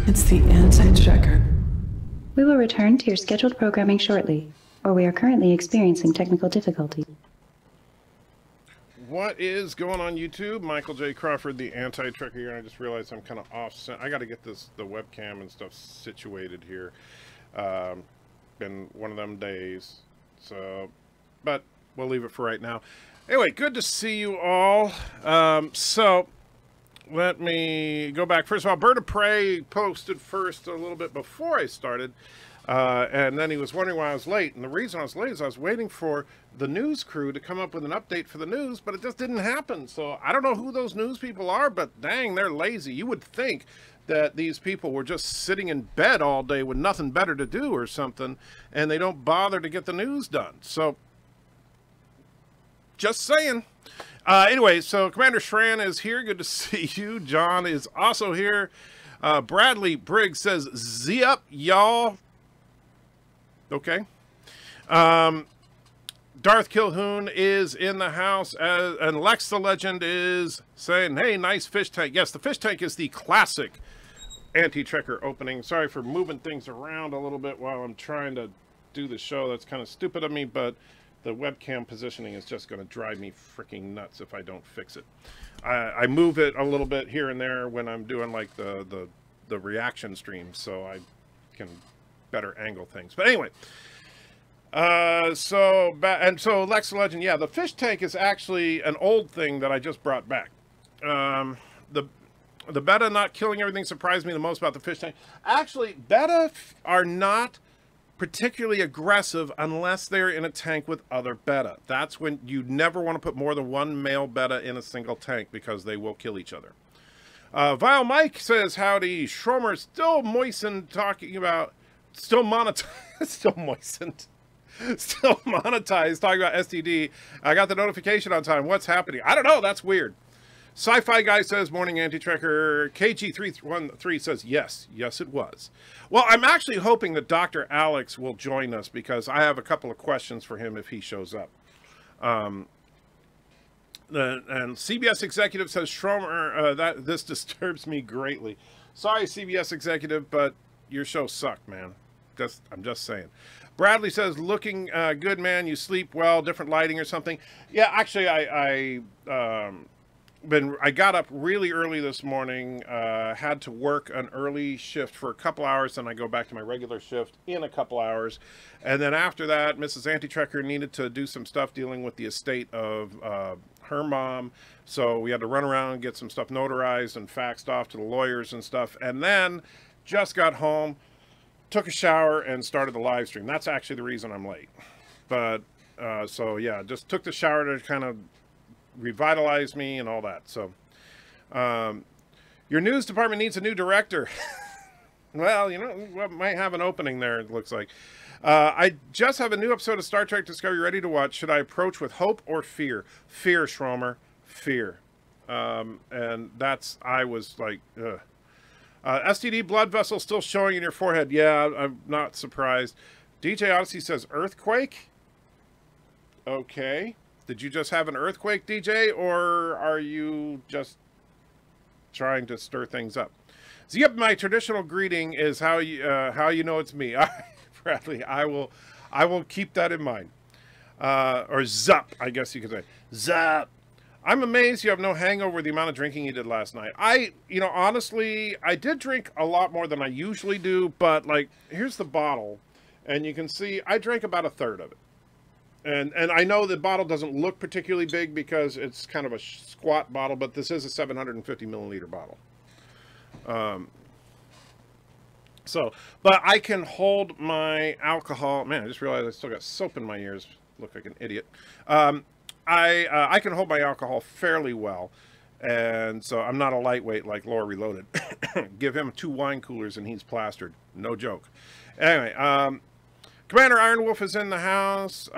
It's the anti-checker. We will return to your scheduled programming shortly, or we are currently experiencing technical difficulty. What is going on YouTube? Michael J. Crawford, the anti-checker here. I just realized I'm kind of off. I got to get the webcam and stuff situated here. Been one of them days. So, but we'll leave it for right now. Anyway, good to see you all. So let me go back. First of all, BIRDOPREY posted first a little bit before I started, and then he was wondering why I was late. And the reason I was late is I was waiting for the news crew to come up with an update for the news, but it just didn't happen. So I don't know who those news people are, but dang, they're lazy. You would think that these people were just sitting in bed all day with nothing better to do or something, and they don't bother to get the news done. So just saying. Anyway, so Commander Shran is here. Good to see you. John is also here. Bradley Briggs says, Z up, y'all. Okay. Darth Kilhoun is in the house, and Lex the Legend is saying, hey, nice fish tank. Yes, the fish tank is the classic anti-checker opening. Sorry for moving things around a little bit while I'm trying to do the show. That's kind of stupid of me, but the webcam positioning is just going to drive me freaking nuts if I don't fix it. I move it a little bit here and there when I'm doing like the reaction streams, so I can better angle things. But anyway, so Lex Legend, yeah, the fish tank is actually an old thing that I just brought back. The betta not killing everything surprised me the most about the fish tank. Actually, betta are not particularly aggressive unless they're in a tank with other betta. That's when you never want to put more than one male betta in a single tank because they will kill each other. Vile Mike says, howdy. Schromer still moistened talking about, still monetized, still moistened. Still monetized talking about STD. I got the notification on time. What's happening? I don't know. That's weird. Sci-Fi Guy says, morning anti-tracker. KG313 says, yes. Yes, it was. Well, I'm actually hoping that Dr. Alex will join us because I have a couple of questions for him if he shows up. And CBS Executive says, Schromer, that this disturbs me greatly. Sorry, CBS Executive, but your show sucked, man. I'm just saying. Bradley says, looking good, man. You sleep well, different lighting or something. Yeah, actually, I got up really early this morning, had to work an early shift for a couple hours, then I go back to my regular shift in a couple hours. And then after that, Mrs. Anti-Trekker needed to do some stuff dealing with the estate of her mom. So we had to run around and get some stuff notarized and faxed off to the lawyers and stuff. And then just got home, took a shower, and started the live stream. That's actually the reason I'm late. But, so yeah, just took the shower to kind of revitalize me and all that. So your news department needs a new director. Well, you know, might have an opening there, it looks like. I just have a new episode of Star Trek Discovery ready to watch. Should I approach with hope or fear? Fear, Schromer. Fear. And that's, I was like, ugh. STD blood vessel still showing in your forehead. Yeah, I'm not surprised. DJ Odyssey says earthquake. Okay. Did you just have an earthquake, DJ, or are you just trying to stir things up? So, yep, my traditional greeting is how you know it's me. Bradley, I will keep that in mind. Or zup, I guess you could say. Zup. I'm amazed you have no hangover with the amount of drinking you did last night. You know, honestly, I did drink a lot more than I usually do, but, like, here's the bottle, and you can see I drank about a third of it. And I know the bottle doesn't look particularly big because it's kind of a squat bottle, but this is a 750 milliliter bottle. So, but I can hold my alcohol. Man, I just realized I still got soap in my ears. Look like an idiot. I can hold my alcohol fairly well. And so I'm not a lightweight like Laura Reloaded. Give him 2 wine coolers and he's plastered. No joke. Anyway, Commander Iron Wolf is in the house.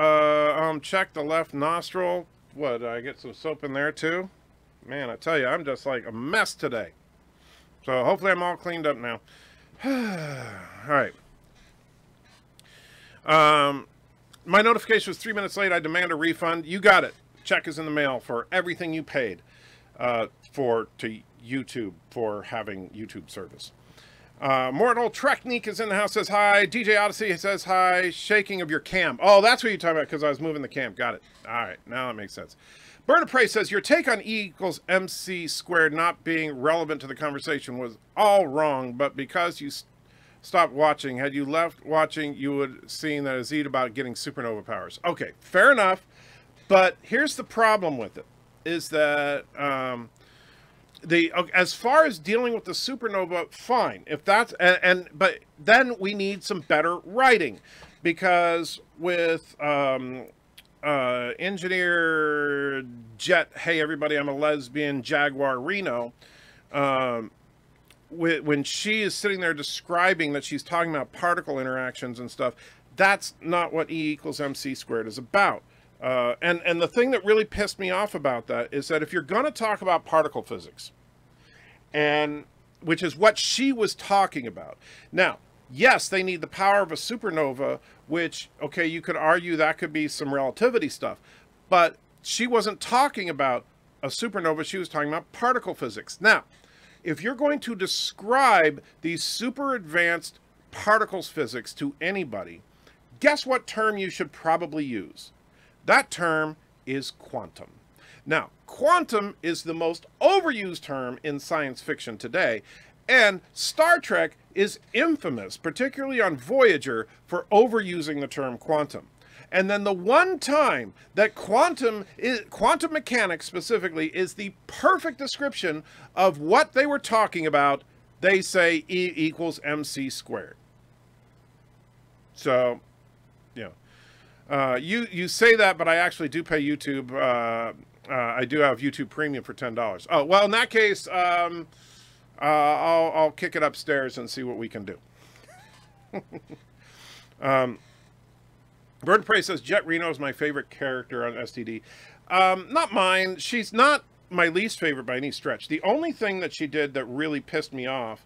Check the left nostril. What, I get some soap in there too? Man, I tell you, I'm just like a mess today. So hopefully I'm all cleaned up now. All right. My notification was 3 minutes late. I demand a refund. You got it. Check is in the mail for everything you paid to YouTube for having YouTube service. Mortal Treknik is in the house, says hi. DJ Odyssey says hi. Shaking of your cam. Oh, that's what you're talking about, because I was moving the cam. Got it. All right, now that makes sense. BIRDOPREY says, your take on E equals MC squared not being relevant to the conversation was all wrong, but because you stopped watching, had you left watching, you would have seen that Azid about getting supernova powers. Okay, fair enough, but here's the problem with it, is that as far as dealing with the supernova, fine. If that's, but then we need some better writing, because with Engineer Jet, hey everybody, I'm a lesbian Jaguar Reno, when she is sitting there describing that she's talking about particle interactions and stuff, that's not what E equals MC squared is about. And the thing that really pissed me off about that is that if you're going to talk about particle physics, and which is what she was talking about. Now, yes, they need the power of a supernova, which, okay, you could argue that could be some relativity stuff, but she wasn't talking about a supernova, she was talking about particle physics. Now, if you're going to describe these super advanced particles physics to anybody, guess what term you should probably use? That term is quantum. Now, quantum is the most overused term in science fiction today, and Star Trek is infamous, particularly on Voyager, for overusing the term quantum. And then the one time that quantum mechanics specifically is the perfect description of what they were talking about, they say E equals MC squared. So, you know, you say that, but I actually do pay YouTube. I do have YouTube Premium for $10. Oh, well, in that case, I'll kick it upstairs and see what we can do. BIRDOPREY says, Jet Reno is my favorite character on STD. Not mine. She's not my least favorite by any stretch. The only thing that she did that really pissed me off,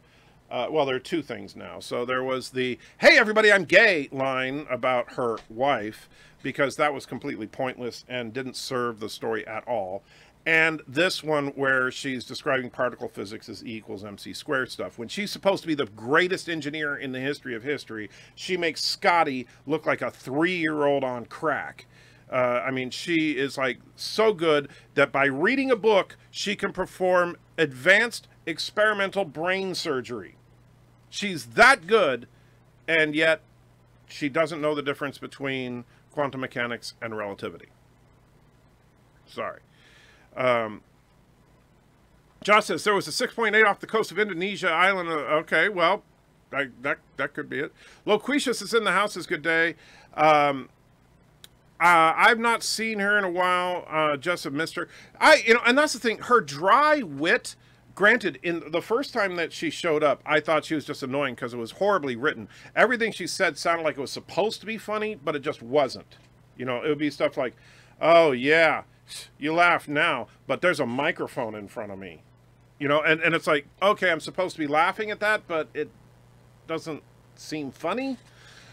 well, there are two things now. So there was the, hey, everybody, I'm gay line about her wife, because that was completely pointless and didn't serve the story at all. And this one where she's describing particle physics as E equals MC squared stuff. When she's supposed to be the greatest engineer in the history of history, she makes Scotty look like a 3-year-old on crack. I mean, she is like so good that by reading a book, she can perform advanced experimental brain surgery. She's that good, and yet she doesn't know the difference between quantum mechanics and relativity. Sorry. Josh says, there was a 6.8 off the coast of Indonesia island. Okay, well, that could be it. Loquicious is in the house. Is good day. I've not seen her in a while. Just have missed her. And that's the thing. Her dry wit. Granted, in the first time that she showed up, I thought she was just annoying because it was horribly written. Everything she said sounded like it was supposed to be funny, but it just wasn't. You know, it would be stuff like, oh yeah, you laugh now, but there's a microphone in front of me. You know, and it's like, okay, I'm supposed to be laughing at that, but it doesn't seem funny.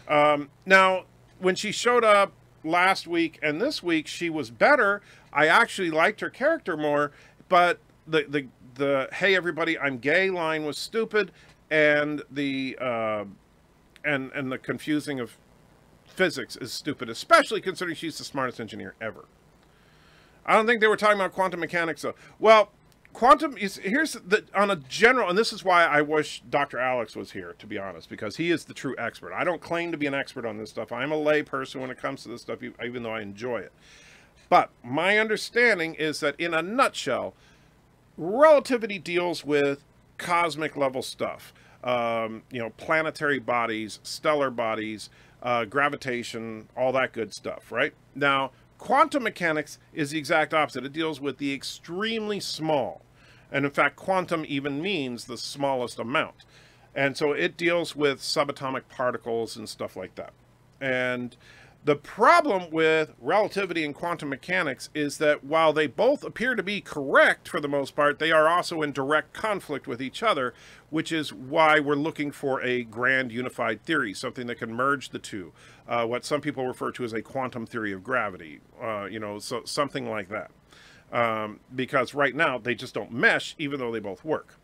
Now, when she showed up last week and this week, she was better. I actually liked her character more, but the hey everybody, I'm gay line was stupid, and the and the confusing of physics is stupid, especially considering she's the smartest engineer ever. I don't think they were talking about quantum mechanics though. Well, quantum is, here's the, on a general, and this is why I wish Dr. Alex was here, to be honest, because he is the true expert. I don't claim to be an expert on this stuff. I'm a lay person when it comes to this stuff, even though I enjoy it. But my understanding is that in a nutshell, relativity deals with cosmic level stuff. you know, planetary bodies, stellar bodies, gravitation, all that good stuff, right? Now, quantum mechanics is the exact opposite. It deals with the extremely small. And in fact, quantum even means the smallest amount. And so it deals with subatomic particles and stuff like that. And the problem with relativity and quantum mechanics is that while they both appear to be correct for the most part, they are also in direct conflict with each other, which is why we're looking for a grand unified theory, something that can merge the two, what some people refer to as a quantum theory of gravity, you know, so something like that. Because right now they just don't mesh, even though they both work.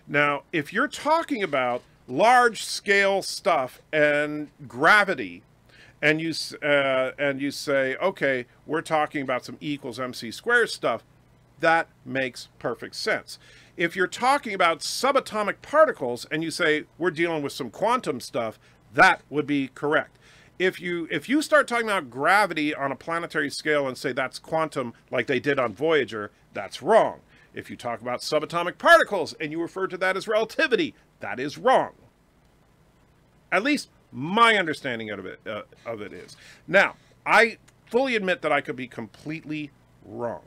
Now, if you're talking about large-scale stuff and gravity, and you say, okay, we're talking about some E equals MC squared stuff, that makes perfect sense. If you're talking about subatomic particles and you say we're dealing with some quantum stuff, that would be correct. If you start talking about gravity on a planetary scale and say that's quantum like they did on Voyager, that's wrong. If you talk about subatomic particles and you refer to that as relativity, that is wrong. At least my understanding of it is. Now, I fully admit that I could be completely wrong,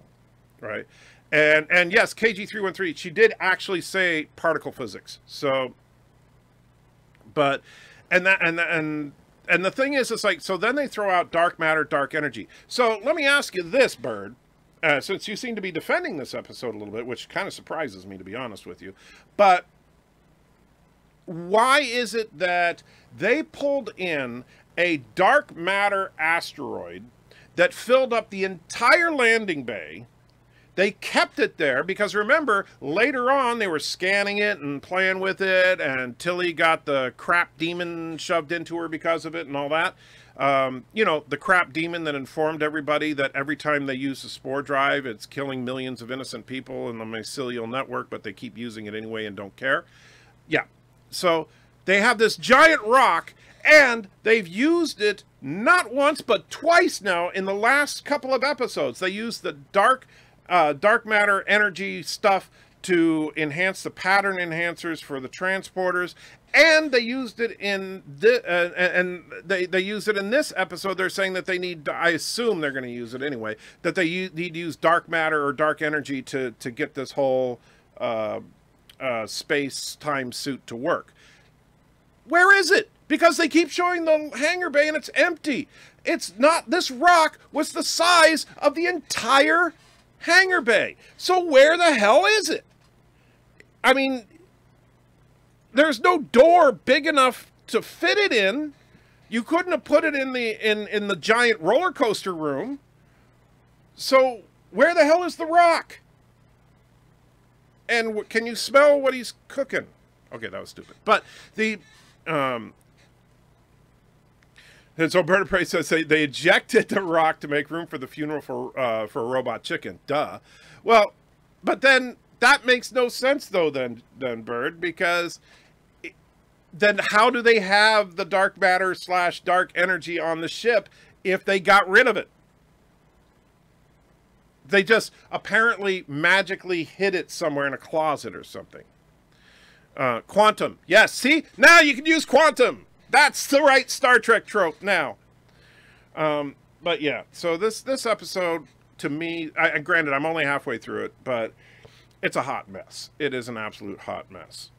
right? And yes, KG313, she did actually say particle physics. So, but and the thing is, it's like, so then they throw out dark matter, dark energy. So let me ask you this, Bird, since you seem to be defending this episode a little bit, which kind of surprises me, to be honest with you, but why is it that they pulled in a dark matter asteroid that filled up the entire landing bay? They kept it there because, remember, later on they were scanning it and playing with it, and Tilly got the crap demon shoved into her because of it and all that. You know, the crap demon that informed everybody that every time they use the spore drive, it's killing millions of innocent people in the mycelial network, but they keep using it anyway and don't care. Yeah. So they have this giant rock, and they've used it not once but twice now in the last couple of episodes. They used the dark matter energy stuff to enhance the pattern enhancers for the transporters, and they used it in they used it in this episode. They're saying that they need, I assume they're going to use it anyway, that they need to use dark matter or dark energy to get this whole space-time suit to work. Where is it? Because they keep showing the hangar bay and it's empty. It's not, this rock was the size of the entire hangar bay. So where the hell is it? I mean, there's no door big enough to fit it in. You couldn't have put it in the giant roller coaster room. So where the hell is the rock? And can you smell what he's cooking? Okay, that was stupid. But the and so BIRDOPREY says they ejected the rock to make room for the funeral for a robot chicken. Duh. Well, but then that makes no sense though. Then Bird, because then how do they have the dark matter / dark energy on the ship if they got rid of it? They just apparently magically hid it somewhere in a closet or something. Quantum. Yes, see? Now you can use quantum. That's the right Star Trek trope now. But yeah, so this episode, to me, granted, I'm only halfway through it, but it's a hot mess. It is an absolute hot mess.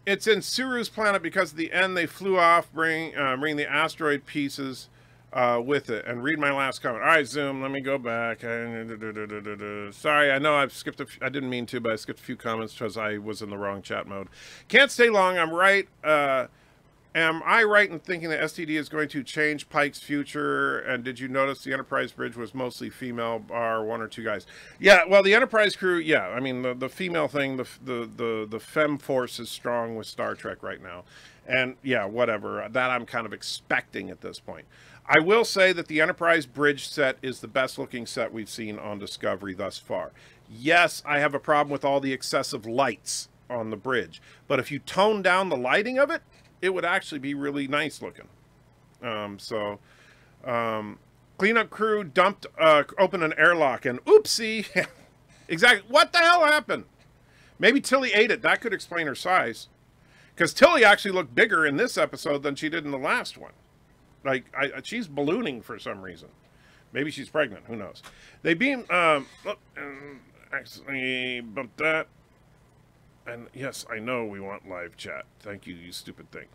It's in Suru's planet because at the end they flew off, bring the asteroid pieces with it. And read my last comment. All right, Zoom, let me go back. Sorry, I know I've skipped I didn't mean to, but I skipped a few comments because I was in the wrong chat mode. Can't stay long. I'm right. Am I right in thinking that STD is going to change Pike's future? And did you notice the Enterprise bridge was mostly female, bar one or two guys? Yeah, well, the Enterprise crew, yeah. I mean, the female thing, the femme force is strong with Star Trek right now. And yeah, whatever. That I'm kind of expecting at this point. I will say that the Enterprise bridge set is the best looking set we've seen on Discovery thus far. Yes, I have a problem with all the excessive lights on the bridge. But if you tone down the lighting of it, it would actually be really nice looking. Cleanup crew opened an airlock and oopsie, Exactly. What the hell happened? Maybe Tilly ate it. That could explain her size. Because Tilly actually looked bigger in this episode than she did in the last one. Like, she's ballooning for some reason. Maybe she's pregnant. Who knows? They beam... actually, bumped that. And yes, I know we want live chat. Thank you, you stupid thing.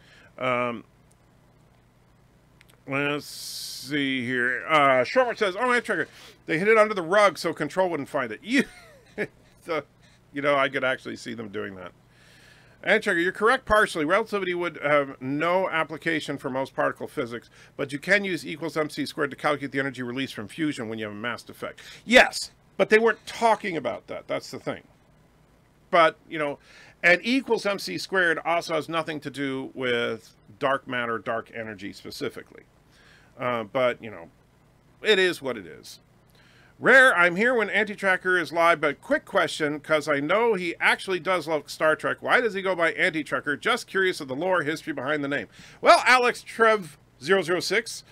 Let's see here. Shortward says, oh, my tracker. They hid it under the rug so Control wouldn't find it. So, you know, I could actually see them doing that. And Tracker, you're correct partially. Relativity would have no application for most particle physics, but you can use equals mc squared to calculate the energy released from fusion when you have a masked effect. Yes, but they weren't talking about that. That's the thing. But, you know, and equals mc squared also has nothing to do with dark matter, dark energy specifically. But, you know, it is what it is. Rare, I'm here when Anti-Tracker is live, but quick question, because I know he actually does love Star Trek. Why does he go by Anti-Tracker? Just curious of the lore history behind the name. Well, Alex Trev 006,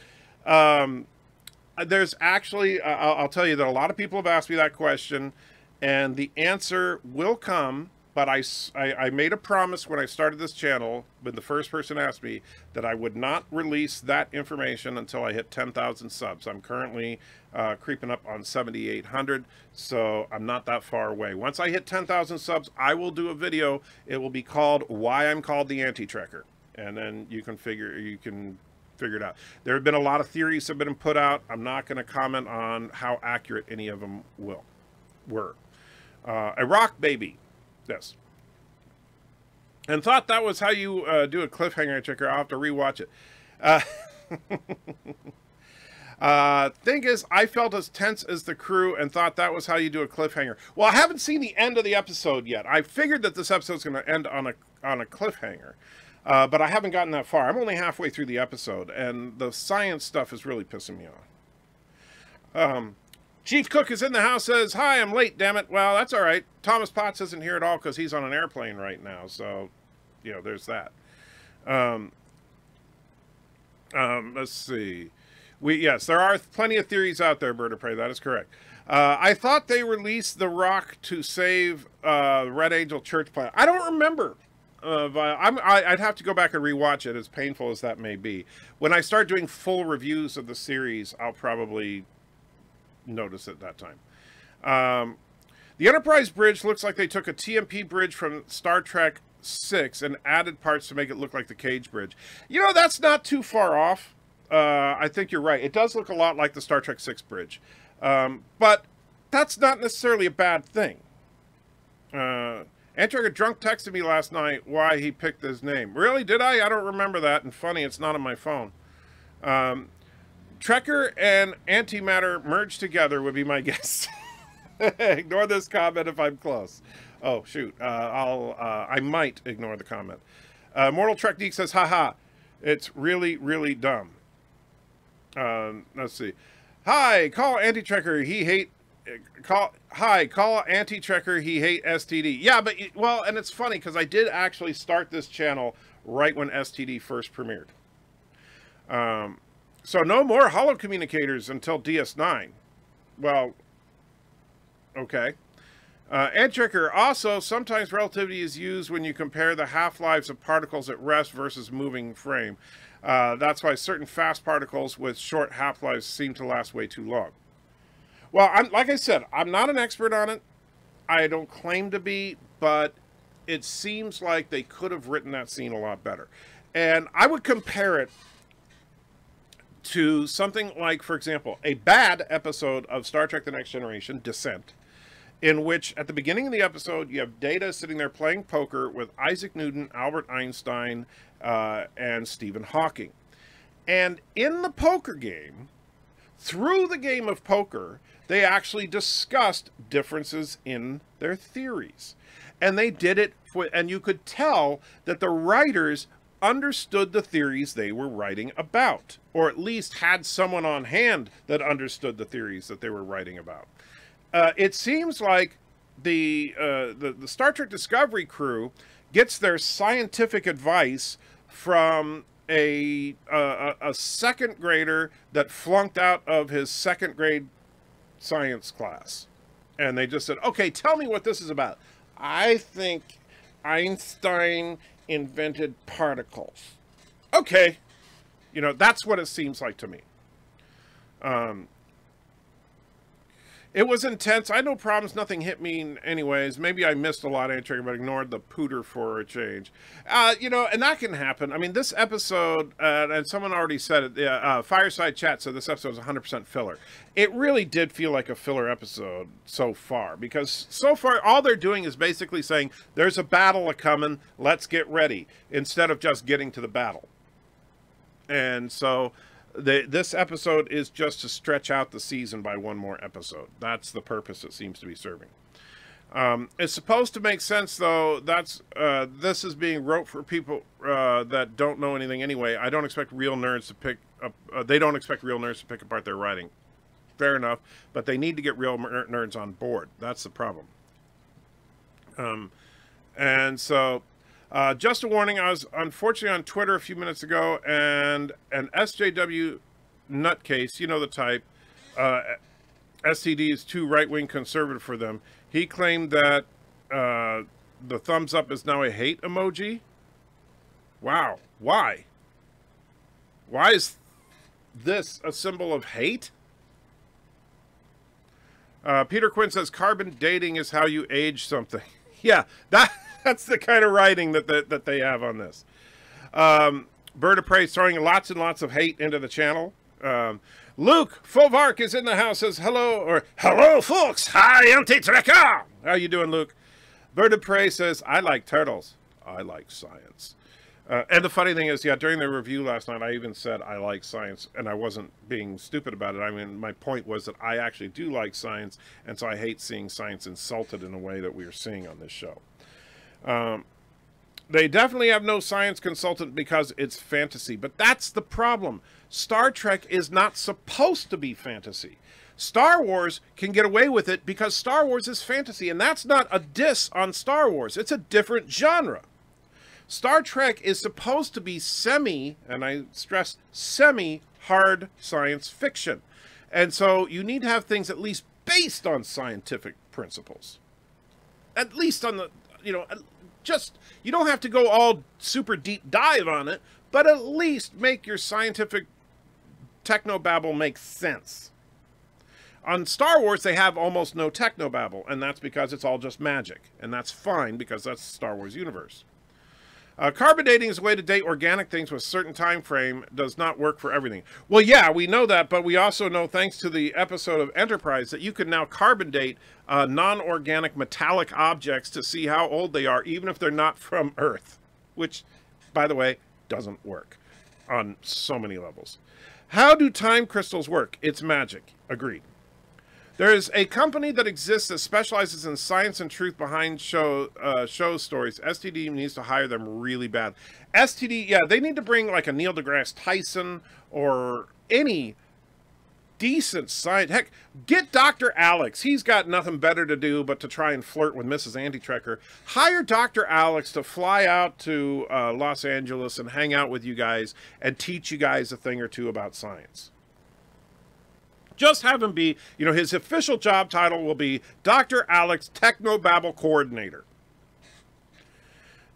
there's actually, I'll tell you that a lot of people have asked me that question, and the answer will come, but I made a promise when I started this channel, when the first person asked me, that I would not release that information until I hit 10,000 subs. I'm currently creeping up on 7,800, so I'm not that far away. Once I hit 10,000 subs, I will do a video. It will be called Why I'm Called the Anti-Tracker, and then you can figure it out. There have been a lot of theories that have been put out. I'm not going to comment on how accurate any of them were. A rock baby. Yes. And thought that was how you do a cliffhanger checker. I'll have to rewatch it. Thing is, I felt as tense as the crew and thought that was how you do a cliffhanger. Well, I haven't seen the end of the episode yet. I figured that this episode's going to end on a cliffhanger. But I haven't gotten that far. I'm only halfway through the episode, and the science stuff is really pissing me off. Chief Cook is in the house, says, hi, I'm late, damn it. Well, that's all right. Thomas Potts isn't here at all because he's on an airplane right now. So, you know, there's that. Let's see. Yes, there are plenty of theories out there, BIRDOPREY. That is correct. I thought they released The Rock to save Red Angel Church Planet. I don't remember. I'd have to go back and rewatch it, as painful as that may be. When I start doing full reviews of the series, I'll probably notice at that time. The Enterprise bridge looks like they took a TMP bridge from Star Trek 6 and added parts to make it look like the Cage bridge. You know, that's not too far off. I think you're right. It does look a lot like the Star Trek 6 bridge. But that's not necessarily a bad thing. Antrager Drunk texted me last night why he picked his name. Really? Did I? I don't remember that. And funny, it's not on my phone. Trekker and antimatter merged together would be my guess. Ignore this comment if I'm close. Oh, shoot. I might ignore the comment. Mortal Trek Geek says, haha, it's really, really dumb. Let's see. Hi, call Anti-Trekker, he hate... call Anti-Trekker, he hate STD. Yeah, but, well, and it's funny, because I did actually start this channel right when STD first premiered. So no more holo communicators until DS9. Well, okay. Anti-Trekker, also, sometimes relativity is used when you compare the half-lives of particles at rest versus moving frame. That's why certain fast particles with short half-lives seem to last way too long. Well, like I said, I'm not an expert on it. I don't claim to be, but it seems like they could have written that scene a lot better. And I would compare it to something like, for example, a bad episode of Star Trek The Next Generation, Descent, in which at the beginning of the episode you have Data sitting there playing poker with Isaac Newton, Albert Einstein, and Stephen Hawking. And in the poker game, through the game of poker, they actually discussed differences in their theories. And they did it, and you could tell that the writers understood the theories they were writing about, or at least had someone on hand that understood the theories that they were writing about. It seems like the Star Trek Discovery crew gets their scientific advice from a second grader that flunked out of his second grade science class. And they just said, okay, tell me what this is about. I think Einstein invented particles. Okay. You know, that's what it seems like to me. It was intense. I had no problems. Nothing hit me anyways. Maybe I missed a lot of entry, but ignored the pooter for a change. You know, and that can happen. I mean, this episode, and someone already said it, Fireside Chat said this episode is 100% filler. It really did feel like a filler episode so far, because so far all they're doing is basically saying, there's a battle a-coming, let's get ready, instead of just getting to the battle. And so this episode is just to stretch out the season by one more episode. That's the purpose it seems to be serving. It's supposed to make sense, though. That's this is being wrote for people that don't know anything anyway. I don't expect real nerds to pick up. They don't expect real nerds to pick apart their writing. Fair enough, but they need to get real nerds on board. That's the problem. And so. Just a warning, I was unfortunately on Twitter a few minutes ago, and an SJW nutcase, you know the type, STD is too right-wing conservative for them. He claimed that the thumbs up is now a hate emoji. Wow. Why? Why is this a symbol of hate? Peter Quinn says carbon dating is how you age something. Yeah, that's the kind of writing that they have on this. BIRDOPREY throwing lots and lots of hate into the channel. Luke Fovark is in the house, says hello, or hello folks, hi anti-trekker. How you doing, Luke? BIRDOPREY says, I like turtles. I like science. And the funny thing is, yeah, during the review last night, I even said I like science, and I wasn't being stupid about it. I mean, my point was that I actually do like science, and so I hate seeing science insulted in a way that we are seeing on this show. They definitely have no science consultant because it's fantasy, but that's the problem. Star Trek is not supposed to be fantasy. Star Wars can get away with it because Star Wars is fantasy, and that's not a diss on Star Wars. It's a different genre. Star Trek is supposed to be semi, and I stress semi-hard science fiction. And so you need to have things at least based on scientific principles. At least on the, you know, just, you don't have to go all super deep dive on it, but at least make your scientific technobabble make sense. On Star Wars, they have almost no technobabble, and that's because it's all just magic. And that's fine, because that's the Star Wars universe. Carbon dating is a way to date organic things with a certain time frame. Does not work for everything. Well, yeah, we know that, but we also know, thanks to the episode of Enterprise, that you can now carbon date non-organic metallic objects to see how old they are, even if they're not from Earth. Which, by the way, doesn't work on so many levels. How do time crystals work? It's magic. Agreed. There is a company that exists that specializes in science and truth behind show stories. STD needs to hire them really bad. STD, yeah, they need to bring like a Neil deGrasse Tyson or any decent science. Heck, get Dr. Alex. He's got nothing better to do but to try and flirt with Mrs. Anti-Trekker. Hire Dr. Alex to fly out to Los Angeles and hang out with you guys and teach you guys a thing or two about science. Just have him be, you know, his official job title will be Dr. Alex Technobabble Coordinator.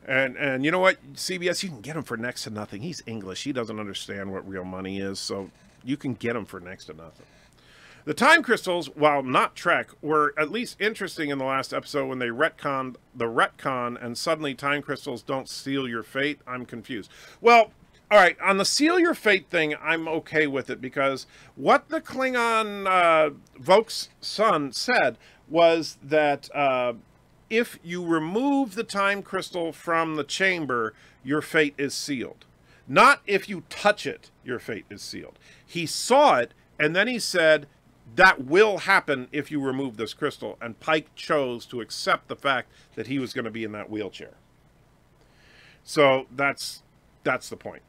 And you know what, CBS, you can get him for next to nothing. He's English. He doesn't understand what real money is, so you can get him for next to nothing. The time crystals, while not Trek, were at least interesting in the last episode when they retconned the retcon and suddenly time crystals don't seal your fate. I'm confused. Well, all right, on the seal your fate thing, I'm okay with it because what the Klingon Vok's son said was that if you remove the time crystal from the chamber, your fate is sealed. Not if you touch it, your fate is sealed. He saw it, and then he said, that will happen if you remove this crystal, and Pike chose to accept the fact that he was going to be in that wheelchair. So that's the point.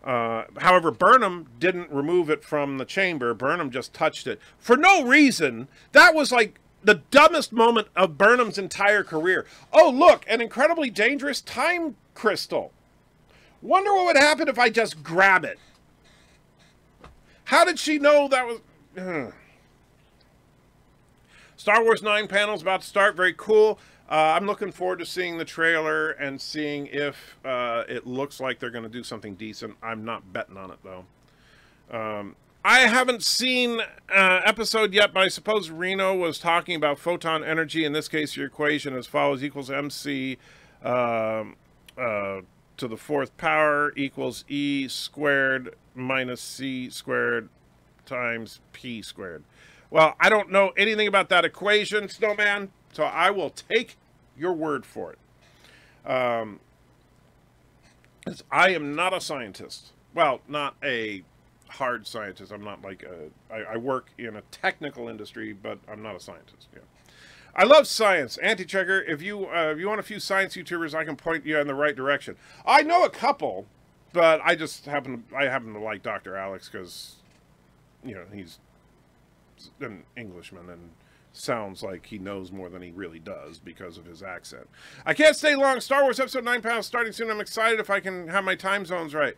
However, Burnham didn't remove it from the chamber. Burnham just touched it for no reason. That was like the dumbest moment of Burnham's entire career. Oh, look, an incredibly dangerous time crystal. Wonder what would happen if I just grab it. How did she know that was... Star Wars 9 panel's about to start. Very cool. I'm looking forward to seeing the trailer and seeing if it looks like they're going to do something decent. I'm not betting on it, though. I haven't seen episode yet, but I suppose Reno was talking about photon energy. In this case, your equation as follows: equals mc to the fourth power equals e squared minus c squared times p squared. Well, I don't know anything about that equation, Snowman, so I will take your word for it. 'Cause I am not a scientist. Well, not a hard scientist. I'm not like I work in a technical industry, but I'm not a scientist. Yeah. I love science. Anti-checker, if you want a few science YouTubers, I can point you in the right direction. I know a couple, but I just happen to like Dr. Alex because, you know, he's an Englishman and sounds like he knows more than he really does because of his accent. I can't stay long. Star Wars Episode 9 panel starting soon. I'm excited if I can have my time zones right.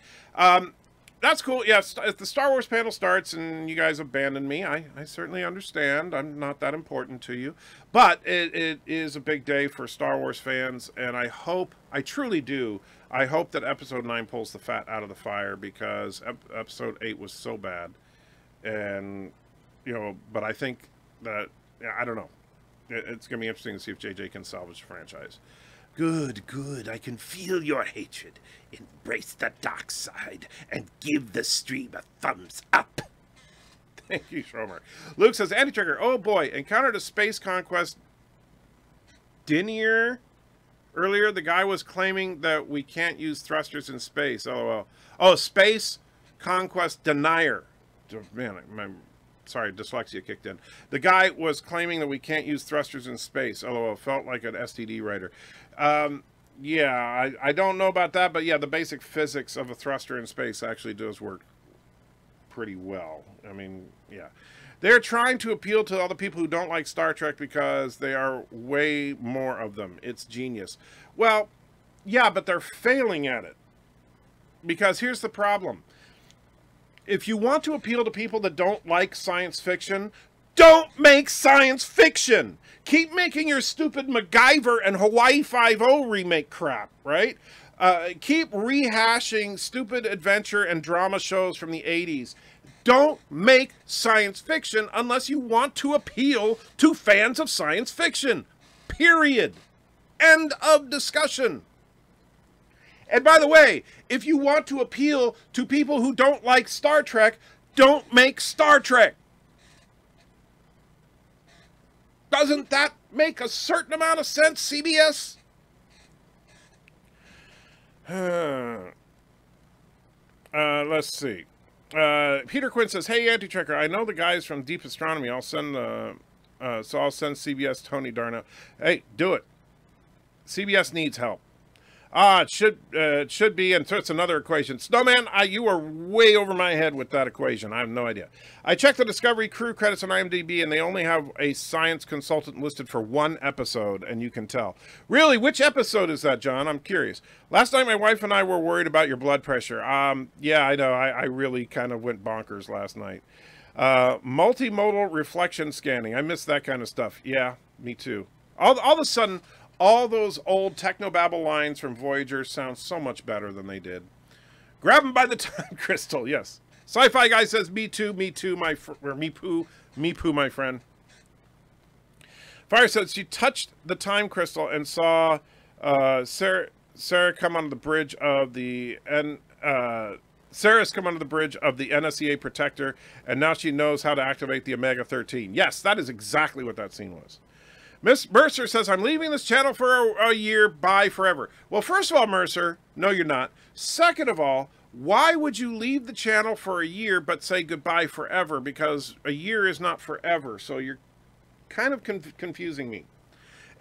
That's cool. Yes, if the Star Wars panel starts and you guys abandon me, I certainly understand. I'm not that important to you. But it is a big day for Star Wars fans, and I truly do, I hope that Episode 9 pulls the fat out of the fire, because Episode 8 was so bad. And, you know, but I think that, I don't know. It's going to be interesting to see if JJ can salvage the franchise. Good, good. I can feel your hatred. Embrace the dark side and give the stream a thumbs up. Thank you, Schromer. Luke says, Anti-Trigger, oh boy, encountered a space conquest denier. Earlier, the guy was claiming that we can't use thrusters in space. LOL. Oh, space conquest denier. Man, sorry, dyslexia kicked in. The guy was claiming that we can't use thrusters in space. LOL. Felt like an STD writer. Yeah, I don't know about that, but yeah, the basic physics of a thruster in space actually does work pretty well. I mean, yeah. They're trying to appeal to all the people who don't like Star Trek because there are way more of them. It's genius. Well, yeah, but they're failing at it. Because here's the problem. If you want to appeal to people that don't like science fiction, don't make science fiction. Keep making your stupid MacGyver and Hawaii Five-0 remake crap, right? Keep rehashing stupid adventure and drama shows from the 80s. Don't make science fiction unless you want to appeal to fans of science fiction. Period. End of discussion. And by the way, if you want to appeal to people who don't like Star Trek, don't make Star Trek. Doesn't that make a certain amount of sense, CBS? Let's see. Peter Quinn says, hey, Anti-Trekker, I know the guys from Deep Astronomy. I'll send CBS Tony Darno. Hey, do it. CBS needs help. It should be, and so it's another equation. Snowman, you are way over my head with that equation. I have no idea. I checked the Discovery crew credits on IMDb, and they only have a science consultant listed for one episode, and you can tell. Really? Which episode is that, John? I'm curious. Last night, my wife and I were worried about your blood pressure. Yeah, I know. I really kind of went bonkers last night. Multimodal reflection scanning. I miss that kind of stuff. Yeah, me too. All of a sudden, all those old technobabble lines from Voyager sound so much better than they did. Grab them by the time crystal, yes. Sci-Fi Guy says, me too, me poo, my friend. Fire says, she touched the time crystal and saw Sarah come onto the bridge of the Sarah's come onto the bridge of the NSEA protector, and now she knows how to activate the Omega-13. Yes, that is exactly what that scene was. Miss Mercer says, I'm leaving this channel for a year. Bye forever. Well, first of all, Mercer, no, you're not. Second of all, why would you leave the channel for a year but say goodbye forever? Because a year is not forever. So you're kind of confusing me.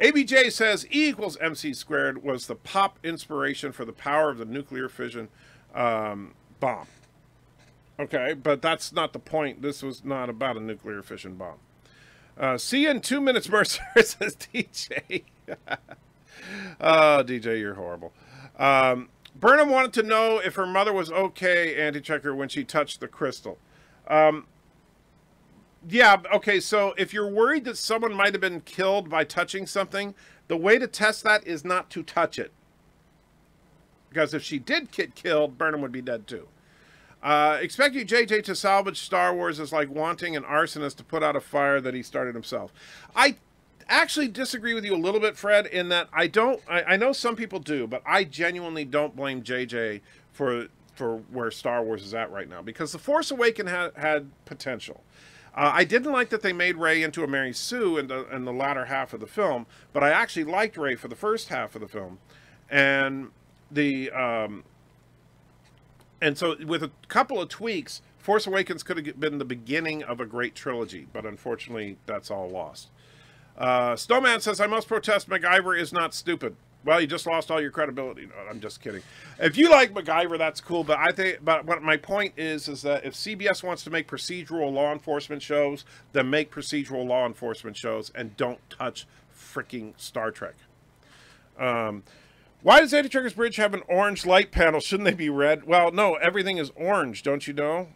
ABJ says E equals MC squared was the pop inspiration for the power of the nuclear fission bomb. Okay, but that's not the point. This was not about a nuclear fission bomb. See you in 2 minutes, Mercer, says DJ. Oh, DJ, you're horrible. Burnham wanted to know if her mother was okay, Anti-Checker, when she touched the crystal. Yeah, okay, so if you're worried that someone might have been killed by touching something, the way to test that is not to touch it. Because if she did get killed, Burnham would be dead too. Expecting JJ to salvage Star Wars is like wanting an arsonist to put out a fire that he started himself. I actually disagree with you a little bit, Fred, in that I know some people do, but I genuinely don't blame JJ for where Star Wars is at right now, because The Force Awakens had potential. I didn't like that they made Rey into a Mary Sue in the latter half of the film, but I actually liked Rey for the first half of the film, and so with a couple of tweaks, Force Awakens could have been the beginning of a great trilogy, but unfortunately, that's all lost. Snowman says, I must protest, MacGyver is not stupid. Well, you just lost all your credibility. No, I'm just kidding. If you like MacGyver, that's cool. But what my point is that if CBS wants to make procedural law enforcement shows, then make procedural law enforcement shows and don't touch freaking Star Trek. Why does Lady Trigger's Bridge have an orange light panel? Shouldn't they be red? Well, no, everything is orange, don't you know?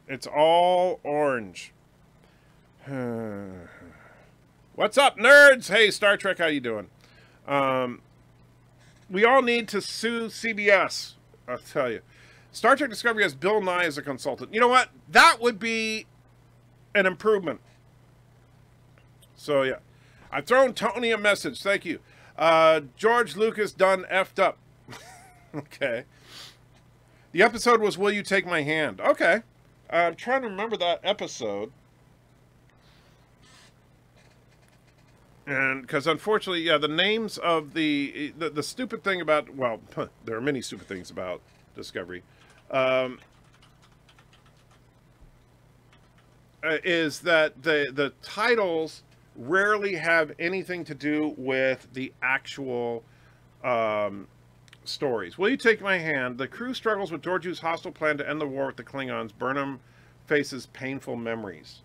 It's all orange. What's up, nerds? Hey, Star Trek, how you doing? We all need to sue CBS, I'll tell you. Star Trek Discovery has Bill Nye as a consultant. You know what? That would be an improvement. So, yeah. I've thrown Tony a message. Thank you. George Lucas done effed up. Okay. The episode was Will You Take My Hand? Okay. I'm trying to remember that episode. And because unfortunately, yeah, the names of the stupid thing about, well, there are many stupid things about Discovery, is that the titles rarely have anything to do with the actual stories. Will You Take My Hand? The crew struggles with Dorju's hostile plan to end the war with the Klingons. Burnham faces painful memories.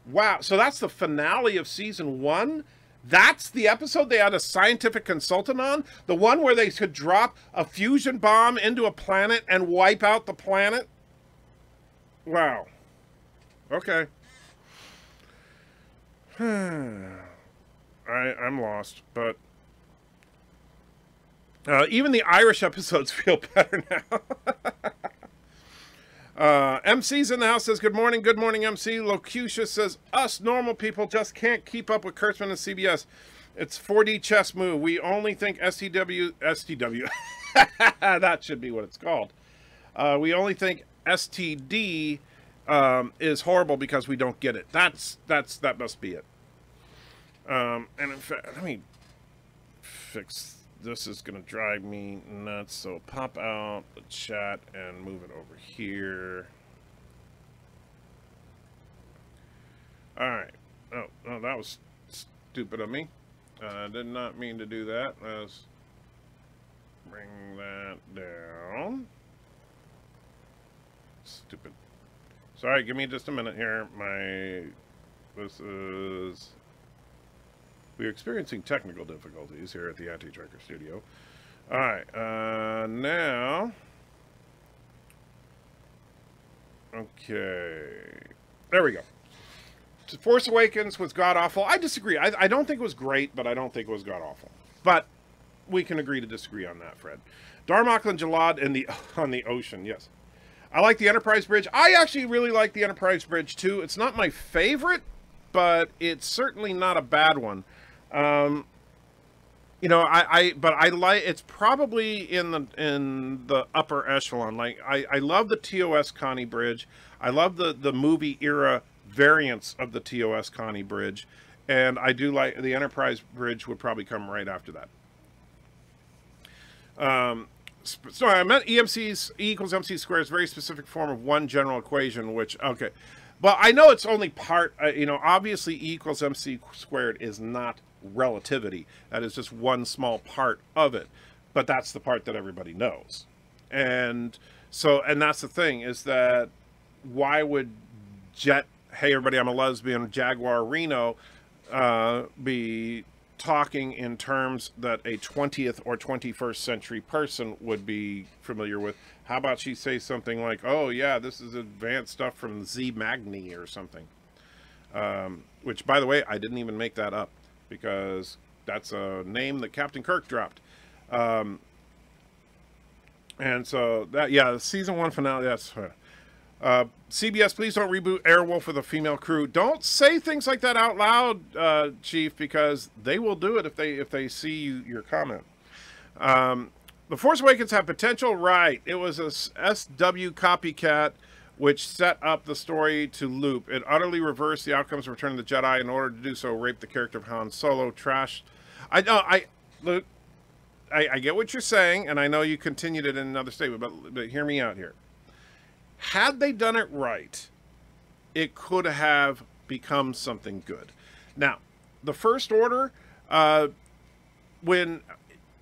Wow, so that's the finale of season 1? That's the episode they had a scientific consultant on? The one where they could drop a fusion bomb into a planet and wipe out the planet? Wow. Okay. I'm lost, but even the Irish episodes feel better now. MC's in the house says, good morning, MC. Locutia says, us normal people just can't keep up with Kurtzman and CBS. It's 4D chess move. We only think STW, that should be what it's called. We only think STD is horrible because we don't get it. That must be it. And in fact, let me fix. This is going to drive me nuts. So pop out the chat and move it over here. All right. Oh, that was stupid of me. I did not mean to do that. Let's bring that down. Stupid. Sorry, give me just a minute here. We're experiencing technical difficulties here at the Anti-Tracker Studio. All right, now, okay, there we go. Force Awakens was god-awful. I disagree. I don't think it was great, but I don't think it was god-awful. But we can agree to disagree on that, Fred. Darmok and Jalad on the ocean, yes. I like the Enterprise Bridge. I actually really like the Enterprise Bridge, too. It's not my favorite, but it's certainly not a bad one. You know, but I like, it's probably in the upper echelon. Like, I love the TOS Connie Bridge. I love the movie era variants of the TOS Connie Bridge. And I do like the Enterprise Bridge would probably come right after that. So I meant E equals MC squared is a very specific form of one general equation, which, okay. But I know it's only part, you know, obviously E equals MC squared is not relativity. That is just one small part of it. But that's the part that everybody knows. And so, and that's the thing, is that why would Jet, hey everybody, I'm a lesbian, Jaguar Reno, be talking in terms that a 20th or 21st century person would be familiar with. How about she say something like, oh yeah, this is advanced stuff from Z Magni or something. Which, by the way, I didn't even make that up, because that's a name that Captain Kirk dropped. And so that, yeah, the season 1 finale, that's CBS, please don't reboot Airwolf with a female crew. Don't say things like that out loud, Chief, because they will do it if they see your comment. The Force Awakens have potential, right? It was a SW copycat which set up the story to loop. It utterly reversed the outcomes of Return of the Jedi. In order to do so, raped the character of Han Solo. Trash. Look, I get what you're saying, and I know you continued it in another statement, but hear me out here. Had they done it right, it could have become something good. Now, the First Order, when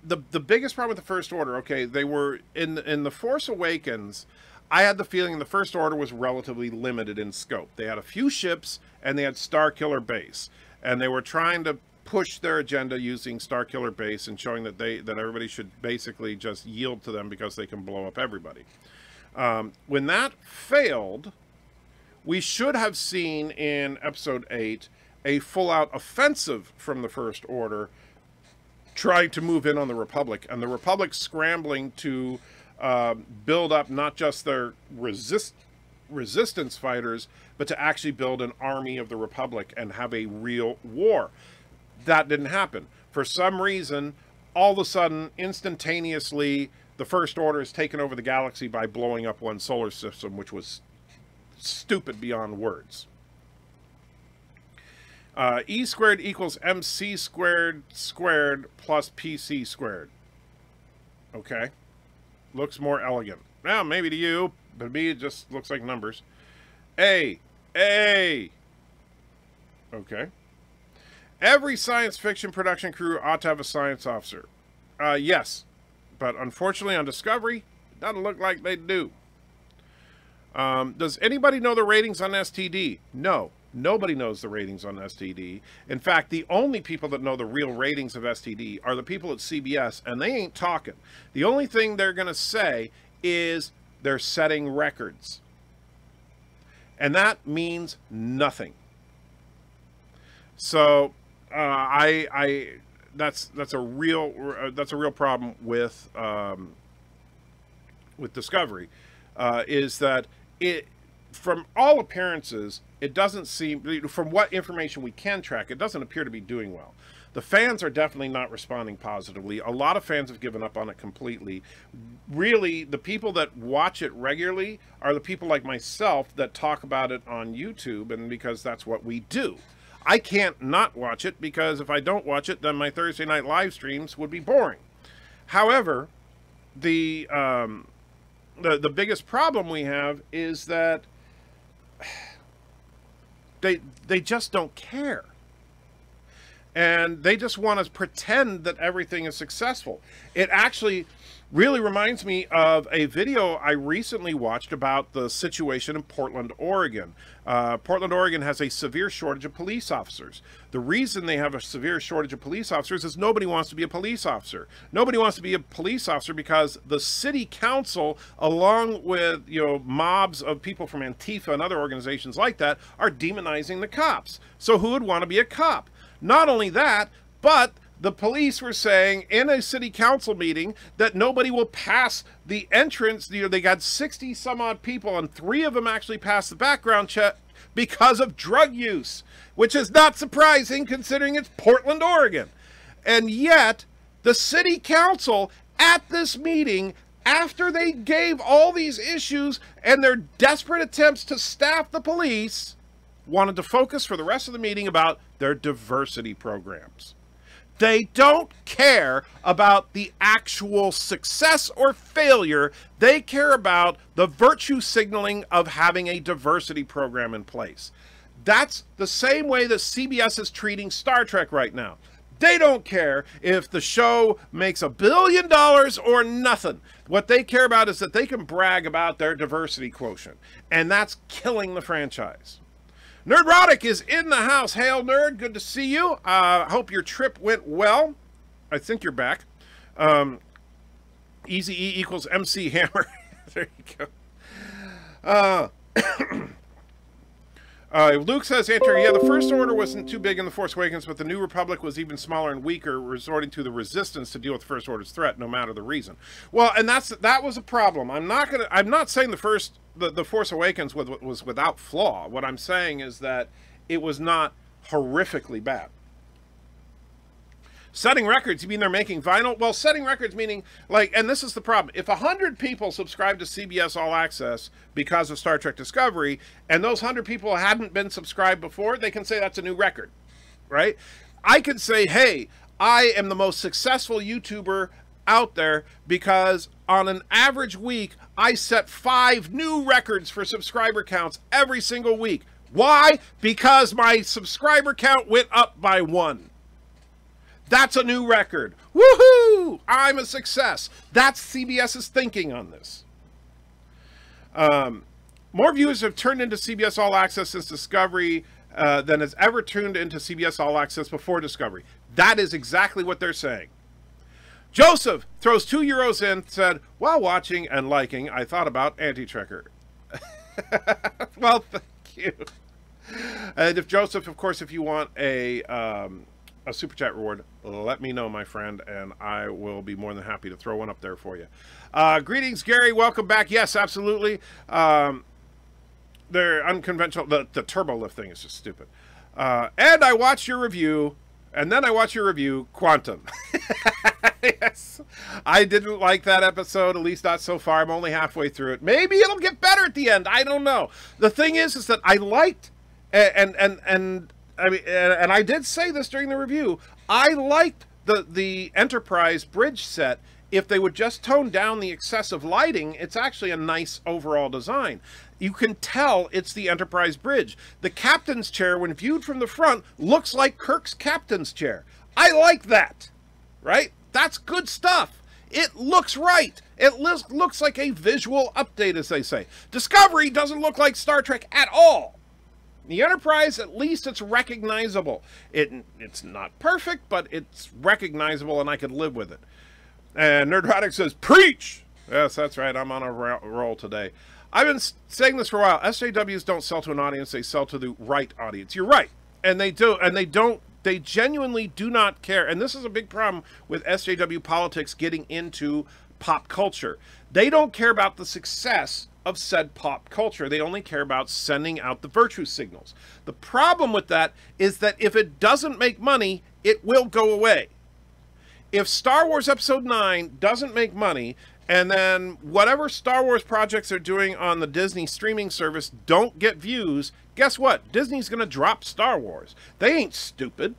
the biggest problem with the First Order, okay, they were in the Force Awakens. I had the feeling the First Order was relatively limited in scope. They had a few ships, and they had Starkiller Base, and they were trying to push their agenda using Starkiller Base and showing that everybody should basically just yield to them because they can blow up everybody. When that failed, we should have seen in Episode 8 a full-out offensive from the First Order trying to move in on the Republic, and the Republic scrambling to build up not just their resistance fighters, but to actually build an army of the Republic and have a real war. That didn't happen. For some reason, all of a sudden, instantaneously, the First Order has taken over the galaxy by blowing up one solar system, which was stupid beyond words. E squared equals MC squared plus PC squared. Okay. Looks more elegant. Well, maybe to you, but to me it just looks like numbers. A. Okay. Every science fiction production crew ought to have a science officer. Yes. But unfortunately on Discovery, it doesn't look like they do. Does anybody know the ratings on STD? No. Nobody knows the ratings on STD. In fact, the only people that know the real ratings of STD are the people at CBS, and they ain't talking. The only thing they're going to say is they're setting records. And that means nothing. So, that's a real problem with Discovery, is that it, from all appearances, it doesn't seem, from what information we can track, it doesn't appear to be doing well. The fans are definitely not responding positively. A lot of fans have given up on it completely. Really, the people that watch it regularly are the people like myself that talk about it on YouTube, and because that's what we do. I can't not watch it, because if I don't watch it, then my Thursday night live streams would be boring. However, the biggest problem we have is that they just don't care. And they just want to pretend that everything is successful. It actually really reminds me of a video I recently watched about the situation in Portland, Oregon. Portland, Oregon has a severe shortage of police officers. The reason they have a severe shortage of police officers is nobody wants to be a police officer. Nobody wants to be a police officer because the city council, along with, you know, mobs of people from Antifa and other organizations like that, are demonizing the cops. So who would want to be a cop? Not only that, but the police were saying in a city council meeting that nobody will pass the entrance. You know, they got 60 some odd people, and 3 of them actually passed the background check because of drug use, which is not surprising considering it's Portland, Oregon. And yet the city council at this meeting, after they gave all these issues and their desperate attempts to staff the police, wanted to focus for the rest of the meeting about their diversity programs. They don't care about the actual success or failure. They care about the virtue signaling of having a diversity program in place. That's the same way that CBS is treating Star Trek right now. They don't care if the show makes $1 billion or nothing. What they care about is that they can brag about their diversity quotient. And that's killing the franchise. Nerdrotic is in the house. Hail, nerd. Good to see you. Hope your trip went well. I think you're back. Easy E equals MC Hammer. There you go. Luke says, Enter, yeah, the First Order wasn't too big in The Force Awakens, but the New Republic was even smaller and weaker, resorting to the Resistance to deal with the First Order's threat, no matter the reason. Well, and that was a problem. I'm not saying the Force Awakens was without flaw. What I'm saying is that it was not horrifically bad. Setting records, you mean they're making vinyl? Well, setting records meaning, like, and this is the problem. If 100 people subscribe to CBS All Access because of Star Trek Discovery, and those 100 people hadn't been subscribed before, they can say that's a new record, right? I could say, hey, I am the most successful YouTuber out there because on an average week, I set 5 new records for subscriber counts every single week. Why? Because my subscriber count went up by 1. That's a new record. Woohoo! I'm a success. That's CBS's thinking on this. More viewers have turned into CBS All Access since Discovery than has ever tuned into CBS All Access before Discovery. That is exactly what they're saying. Joseph throws €2 in, said, while watching and liking, I thought about Anti-Trekker. Well, thank you. And if Joseph, of course, if you want a Super Chat reward, let me know, my friend, and I will be more than happy to throw one up there for you. Greetings, Gary. Welcome back. Yes, absolutely. They're unconventional. The turbo lift thing is just stupid. And I watched your review, and then I watched your review, Quantum. Yes. I didn't like that episode, at least not so far. I'm only halfway through it. Maybe it'll get better at the end. I don't know. The thing is that I liked, and I mean, and I did say this during the review, I liked the Enterprise bridge set. If they would just tone down the excessive lighting, it's actually a nice overall design. You can tell it's the Enterprise bridge. The captain's chair, when viewed from the front, looks like Kirk's captain's chair. I like that, right? That's good stuff. It looks right. It looks like a visual update, as they say. Discovery doesn't look like Star Trek at all. The Enterprise, at least it's recognizable. It's not perfect, but it's recognizable, and I could live with it. And Nerdrotic says, preach! Yes, that's right. I'm on a roll today. I've been saying this for a while. SJWs don't sell to an audience. They sell to the right audience. You're right. And they do. And they genuinely do not care. And this is a big problem with SJW politics getting into pop culture. They don't care about the success of said pop culture. They only care about sending out the virtue signals. The problem with that is that if it doesn't make money, it will go away. If Star Wars Episode 9 doesn't make money, and then whatever Star Wars projects they're doing on the Disney streaming service don't get views, guess what? Disney's going to drop Star Wars. They ain't stupid.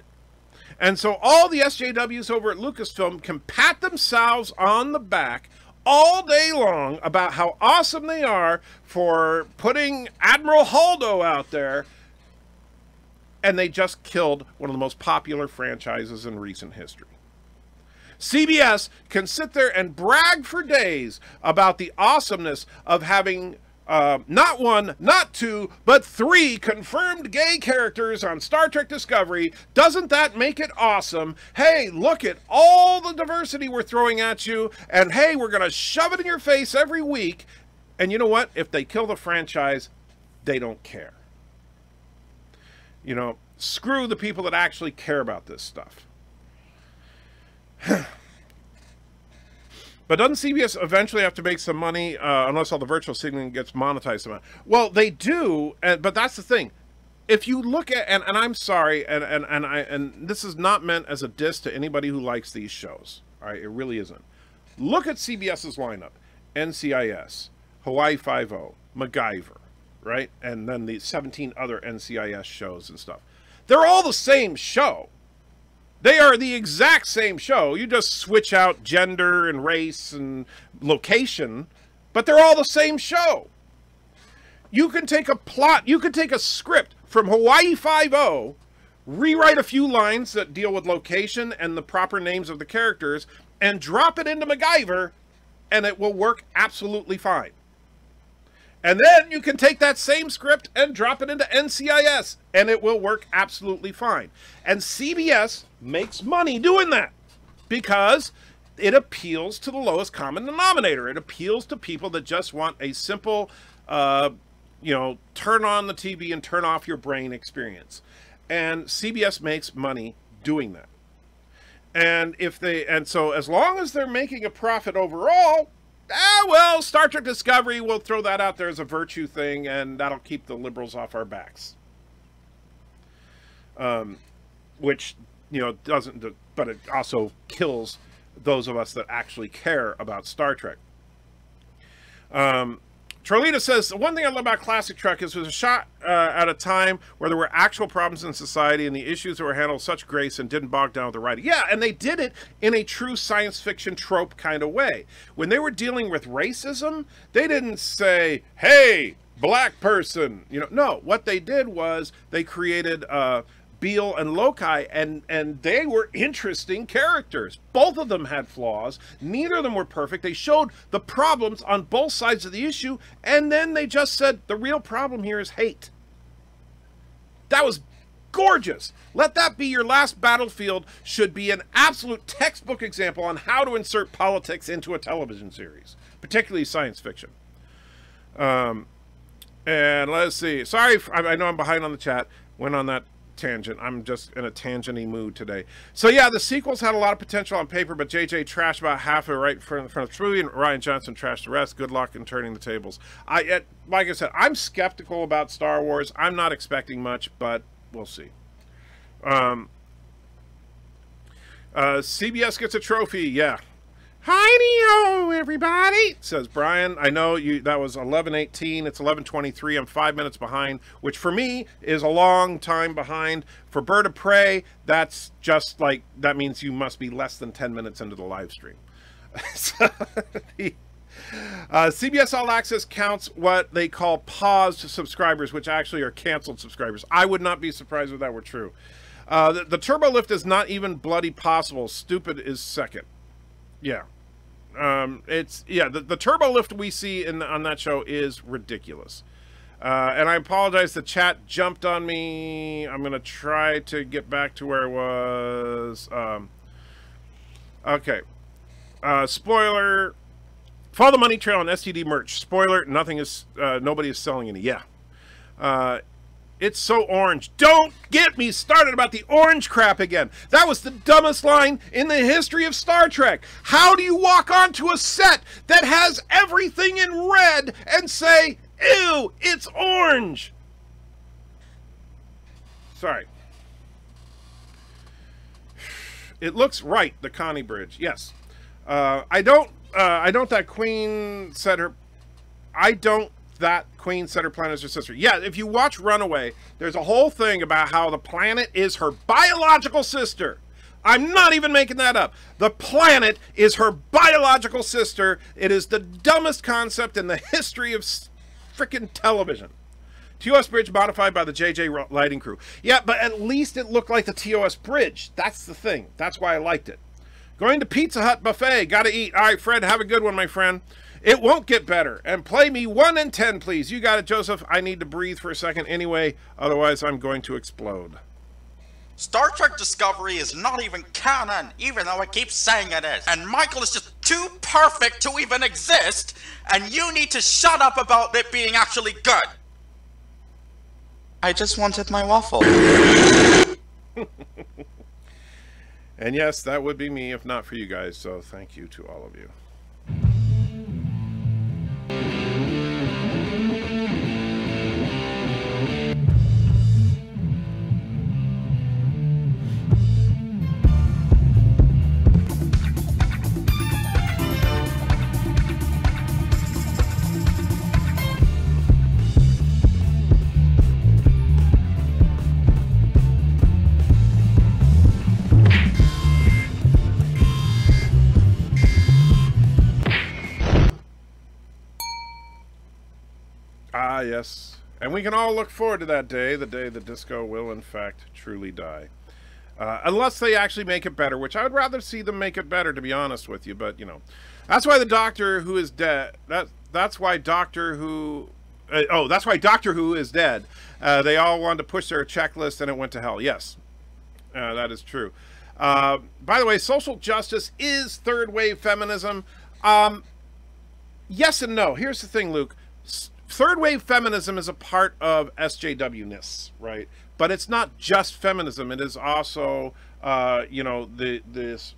And so all the SJWs over at Lucasfilm can pat themselves on the back all day long about how awesome they are for putting Admiral Holdo out there, and they just killed one of the most popular franchises in recent history. CBS can sit there and brag for days about the awesomeness of having not 1, not 2, but 3 confirmed gay characters on Star Trek Discovery. Doesn't that make it awesome? Hey, look at all the diversity we're throwing at you, and hey, we're going to shove it in your face every week. And you know what? If they kill the franchise, they don't care. You know, screw the people that actually care about this stuff. But doesn't CBS eventually have to make some money unless all the virtual signaling gets monetized somehow? Well, they do, but that's the thing. If you look at, and I'm sorry, and this is not meant as a diss to anybody who likes these shows. All right, it really isn't. Look at CBS's lineup: NCIS, Hawaii Five-0, MacGyver, right, and then the 17 other NCIS shows and stuff. They're all the same show. They are the exact same show. You just switch out gender and race and location, but they're all the same show. You can take a plot, you can take a script from Hawaii Five-0, rewrite a few lines that deal with location and the proper names of the characters, and drop it into MacGyver, and it will work absolutely fine. And then you can take that same script and drop it into NCIS, and it will work absolutely fine. And CBS makes money doing that because it appeals to the lowest common denominator. It appeals to people that just want a simple, you know, turn on the TV and turn off your brain experience. And CBS makes money doing that. And so as long as they're making a profit overall, well, Star Trek Discovery, we'll throw that out there as a virtue thing, and that'll keep the liberals off our backs. Which, you know, doesn't, but it also kills those of us that actually care about Star Trek. Charlita says, the one thing I love about classic Trek is it was a shot at a time where there were actual problems in society and the issues that were handled with such grace and didn't bog down with the writing. Yeah, and they did it in a true science fiction trope kind of way. When they were dealing with racism, they didn't say, hey, black person. You know, no, what they did was they created Beale and Lokai, and they were interesting characters. Both of them had flaws. Neither of them were perfect. They showed the problems on both sides of the issue, and then they just said, the real problem here is hate. That was gorgeous. Let that be your last battlefield. Should be an absolute textbook example on how to insert politics into a television series, particularly science fiction. And let's see. Sorry, I know I'm behind on the chat. Went on that tangent. I'm just in a tangenty mood today. So yeah, the sequels had a lot of potential on paper, but JJ trashed about half of it right in front of Trudy, and Ryan Johnson trashed the rest. Good luck in turning the tables. Like I said, I'm skeptical about Star Wars. I'm not expecting much, but we'll see. CBS gets a trophy. Yeah. Hi-de-ho, everybody, says Brian. I know you. That was 11:18. It's 11:23. I'm 5 minutes behind, which for me is a long time behind. For Bird of Prey, that's just like, that means you must be less than 10 minutes into the live stream. So, CBS All Access counts what they call paused subscribers, which actually are canceled subscribers. I would not be surprised if that were true. The turbo lift is not even bloody possible. Stupid is second. Yeah. The turbo lift we see on that show is ridiculous. And I apologize, the chat jumped on me. I'm gonna try to get back to where it was. Okay. Spoiler. Follow the money trail on STD merch. Spoiler, nothing is nobody is selling any. Yeah. It's so orange. Don't get me started about the orange crap again. That was the dumbest line in the history of Star Trek. How do you walk onto a set that has everything in red and say, ew, it's orange? Sorry. It looks right, the Connie Bridge. Yes. I don't that Queen said her... I don't that Queen said her planet is her sister. Yeah, if you watch Runaway, there's a whole thing about how the planet is her biological sister. I'm not even making that up. The planet is her biological sister. It is the dumbest concept in the history of frickin' television. TOS bridge modified by the JJ lighting crew. Yeah, but at least it looked like the TOS bridge. That's the thing. That's why I liked it. Going to Pizza Hut buffet. Gotta eat. All right, Fred, have a good one, my friend. It won't get better. And play me 1 and 10, please. You got it, Joseph. I need to breathe for a second anyway. Otherwise, I'm going to explode. Star Trek Discovery is not even canon, even though it keeps saying it is. And Michael is just too perfect to even exist. And you need to shut up about it being actually good. I just wanted my waffle. And yes, that would be me if not for you guys. So thank you to all of you. Ah, yes. And we can all look forward to that day, the day the disco will, in fact, truly die. Unless they actually make it better, which I would rather see them make it better, to be honest with you. But, you know, that's why the Doctor Who is dead. That's why Doctor Who Oh, that's why Doctor Who is dead. They all wanted to push their checklist and it went to hell. Yes, that is true. By the way, social justice is third wave feminism. Yes and no. Here's the thing, Luke. Third wave feminism is a part of SJW-ness, right? But it's not just feminism. It is also, you know, this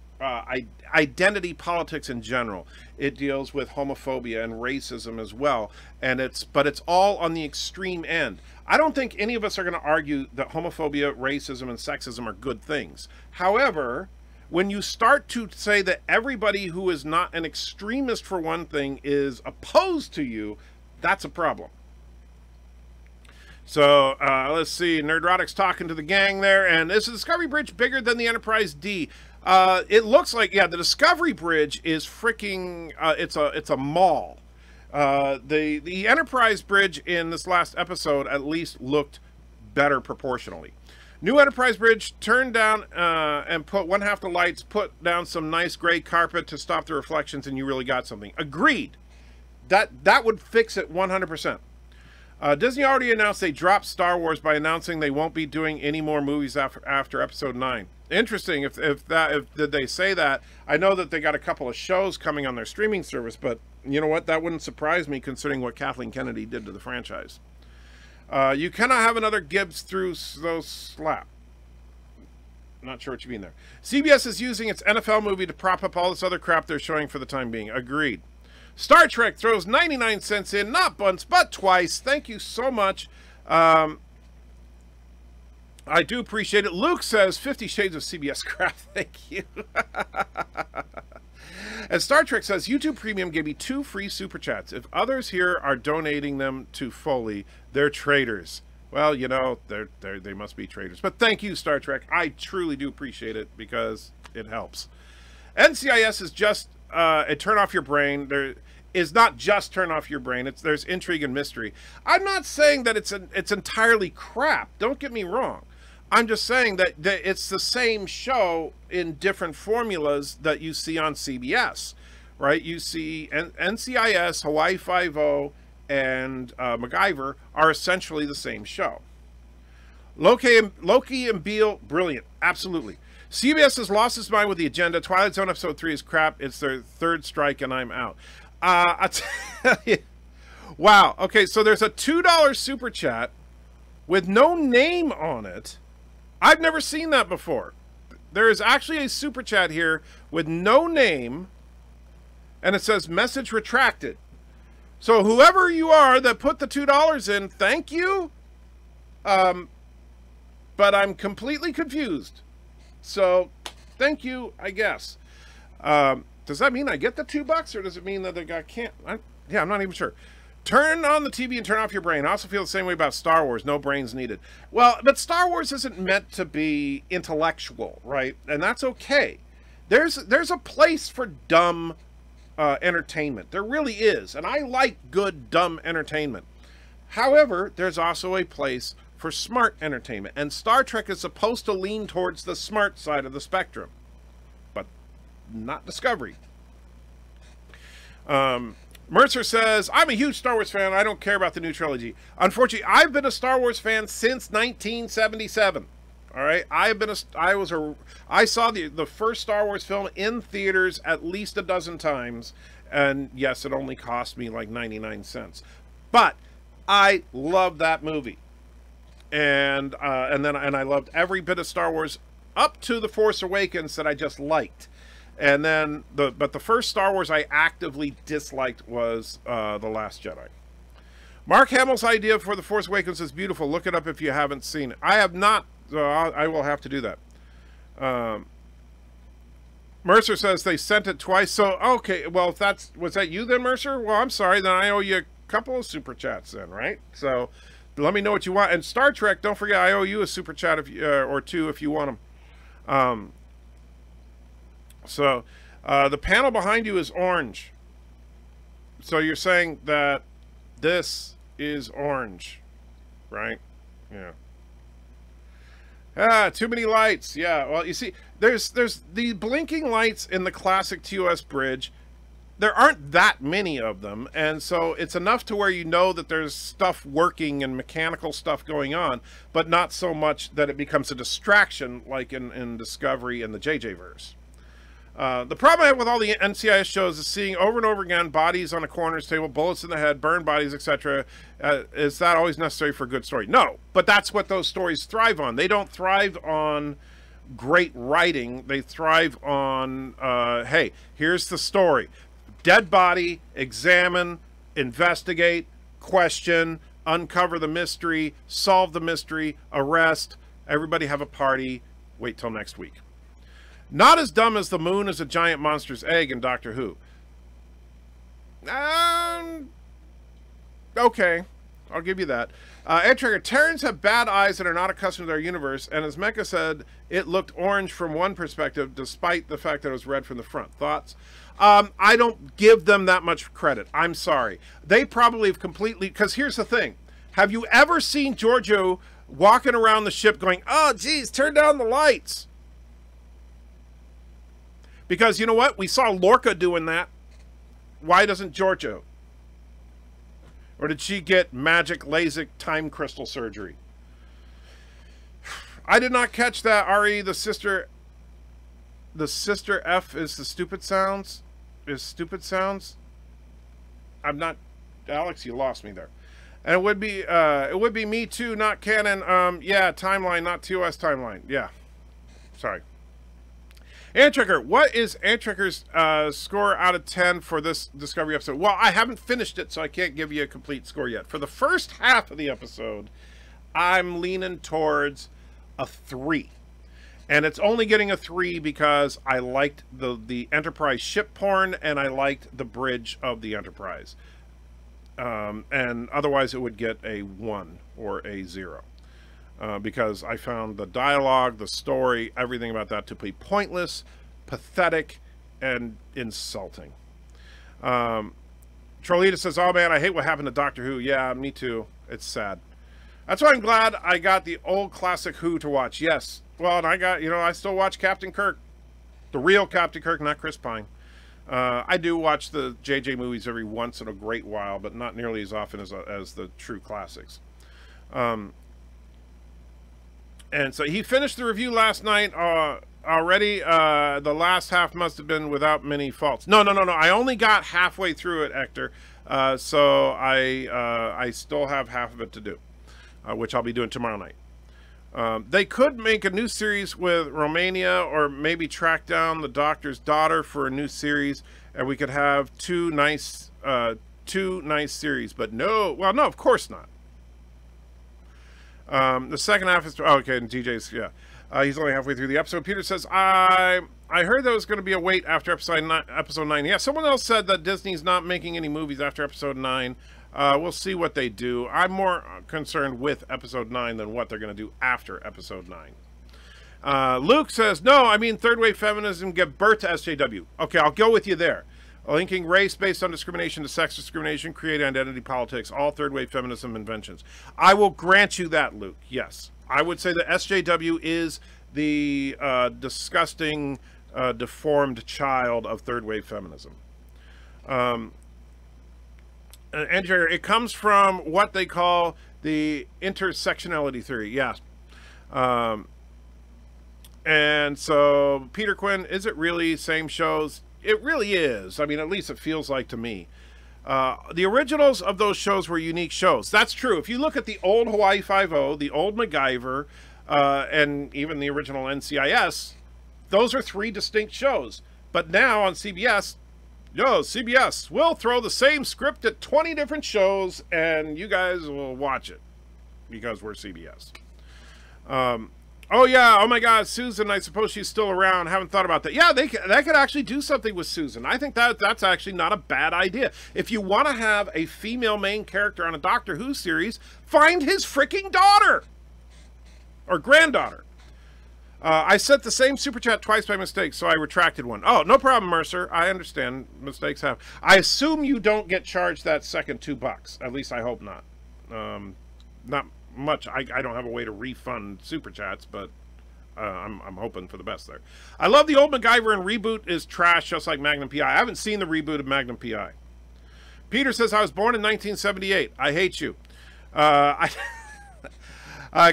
identity politics in general. It deals with homophobia and racism as well, and it's all on the extreme end. I don't think any of us are going to argue that homophobia, racism, and sexism are good things. However, when you start to say that everybody who is not an extremist for one thing is opposed to you, that's a problem. So let's see, Nerdrotic's talking to the gang there, and is the Discovery Bridge bigger than the Enterprise D? It looks like, yeah, the Discovery Bridge is freaking, it's a mall. The Enterprise Bridge in this last episode at least looked better proportionally. New Enterprise Bridge, turn down and put one half the lights, put down some nice gray carpet to stop the reflections, and you really got something. Agreed. That would fix it 100%. Disney already announced they dropped Star Wars by announcing they won't be doing any more movies after Episode 9. Interesting. If did they say that? I know that they got a couple of shows coming on their streaming service, but you know what? That wouldn't surprise me considering what Kathleen Kennedy did to the franchise. You cannot have another Gibbs through those slap. Not sure what you mean there. CBS is using its NFL movie to prop up all this other crap they're showing for the time being. Agreed. Star Trek throws 99 cents in, not once, but twice. Thank you so much. I do appreciate it. Luke says 50 Shades of CBS crap. Thank you. And Star Trek says, YouTube Premium gave me 2 free Super Chats. If others here are donating them to Foley, they're traitors. Well, you know, they must be traitors. But thank you, Star Trek. I truly do appreciate it because it helps. NCIS is just a turn off your brain. There is not just turn off your brain. There's intrigue and mystery. I'm not saying that it's entirely crap. Don't get me wrong. I'm just saying that it's the same show in different formulas that you see on CBS, right? You see NCIS, Hawaii Five-0, and MacGyver are essentially the same show. Loki and Beale, brilliant. Absolutely. CBS has lost his mind with the agenda. Twilight Zone Episode 3 is crap. It's their third strike, and I'm out. I tell you, wow. Okay, so there's a $2 Super Chat with no name on it. I've never seen that before. There is actually a Super Chat here with no name, and it says message retracted. So whoever you are that put the $2 in, thank you. But I'm completely confused. So thank you, I guess. Does that mean I get the $2, or does it mean that I can't? Yeah, I'm not even sure. Turn on the TV and turn off your brain. I also feel the same way about Star Wars. No brains needed. Well, but Star Wars isn't meant to be intellectual, right? And that's okay. There's a place for dumb entertainment. There really is. And I like good, dumb entertainment. However, there's also a place for smart entertainment. And Star Trek is supposed to lean towards the smart side of the spectrum. But not Discovery. Mercer says, I'm a huge Star Wars fan. I don't care about the new trilogy. Unfortunately, I've been a Star Wars fan since 1977. All right, I saw the first Star Wars film in theaters at least a dozen times, and yes, it only cost me like 99 cents. But I loved that movie, and I loved every bit of Star Wars up to The Force Awakens that I just liked. And then but the first Star Wars I actively disliked was The Last Jedi. Mark Hamill's idea for The Force Awakens is beautiful. Look it up if you haven't seen it. I have not, so I will have to do that. Mercer says they sent it twice. So okay, well, if was that you then, Mercer? Well, I'm sorry. Then I owe you a couple of Super Chats then, right? So let me know what you want. And Star Trek, don't forget, I owe you a Super Chat or two if you want them. So, the panel behind you is orange. So you're saying that this is orange, right? Yeah. Ah, too many lights. Yeah, well, you see, there's the blinking lights in the classic TUS bridge there aren't that many of them, and so it's enough to where you know that there's stuff working and mechanical stuff going on, but not so much that it becomes a distraction like in Discovery and the JJ-verse. The problem I have with all the NCIS shows is seeing over and over again bodies on a coroner's table, bullets in the head, burned bodies, etc. Is that always necessary for a good story? No, but that's what those stories thrive on. They don't thrive on great writing. They thrive on, hey, here's the story. Dead body, examine, investigate, question, uncover the mystery, solve the mystery, arrest, everybody have a party, wait till next week. Not as dumb as the moon is a giant monster's egg in Doctor Who. Okay, I'll give you that. Edtrigger, Terrans have bad eyes that are not accustomed to our universe, and as Mecha said, it looked orange from one perspective, despite the fact that it was red from the front. Thoughts? I don't give them that much credit. I'm sorry. They probably have completely... Because here's the thing. Have you ever seen Giorgio walking around the ship going, oh, geez, turn down the lights? Because you know what? We saw Lorca doing that. Why doesn't Giorgio? Or did she get magic LASIK time crystal surgery? I did not catch that, Ari. The sister F is the stupid sounds. Is stupid sounds. I'm not, Alex, you lost me there. And it would be me too, not canon. Yeah, timeline, not TOS timeline. Yeah. Sorry. Antrigger, what is Antrigger's score out of 10 for this Discovery episode? Well, I haven't finished it, so I can't give you a complete score yet. For the first half of the episode, I'm leaning towards a 3. And it's only getting a 3 because I liked the Enterprise ship porn, and I liked the bridge of the Enterprise. And otherwise it would get a 1 or a 0. Because I found the dialogue, the story, everything about that to be pointless, pathetic, and insulting. Trollita says, oh man, I hate what happened to Doctor Who. Yeah, me too. It's sad. That's why I'm glad I got the old classic Who to watch. Yes. Well, and I got, you know, I still watch Captain Kirk. The real Captain Kirk, not Chris Pine. I do watch the JJ movies every once in a great while, but not nearly as often as the true classics. And so he finished the review last night already. The last half must have been without many faults. No. I only got halfway through it, Hector. So I still have half of it to do, which I'll be doing tomorrow night. They could make a new series with Romania, or maybe track down the Doctor's daughter for a new series, and we could have two nice series. But no, well, no, of course not. The second half is okay, and DJ's he's only halfway through the episode. Peter says, I heard there was going to be a wait after episode 9. Yeah, someone else said that Disney's not making any movies after episode 9. We'll see what they do. I'm more concerned with episode 9 than what they're going to do after episode 9. Luke says, no, I mean third wave feminism give birth to SJW. Okay, I'll go with you there. Linking race based on discrimination to sex discrimination, create identity politics, all third wave feminism inventions. I will grant you that, Luke. Yes. I would say that SJW is the disgusting, deformed child of third wave feminism. And it comes from what they call the intersectionality theory. Yeah. And so, Peter Quinn, is it really same shows? It really is. I mean, at least it feels like to me. The originals of those shows were unique shows. That's true. If you look at the old Hawaii Five-0, the old MacGyver, and even the original NCIS, those are 3 distinct shows. But now on CBS, CBS, we'll throw the same script at 20 different shows, and you guys will watch it because we're CBS. Oh yeah, oh my God, Susan, I suppose she's still around. Haven't thought about that. Yeah, they could actually do something with Susan. I think that's actually not a bad idea. If you want to have a female main character on a Doctor Who series, find his freaking daughter or granddaughter. I sent the same super chat twice by mistake, so I retracted one. Oh, no problem, Mercer. I understand mistakes happen. I assume you don't get charged that second $2. At least I hope not. Not much. I don't have a way to refund super chats, but I'm hoping for the best there. I love the old MacGyver, and reboot is trash, just like Magnum PI. I haven't seen the reboot of Magnum PI. Peter says, I was born in 1978. I hate you. I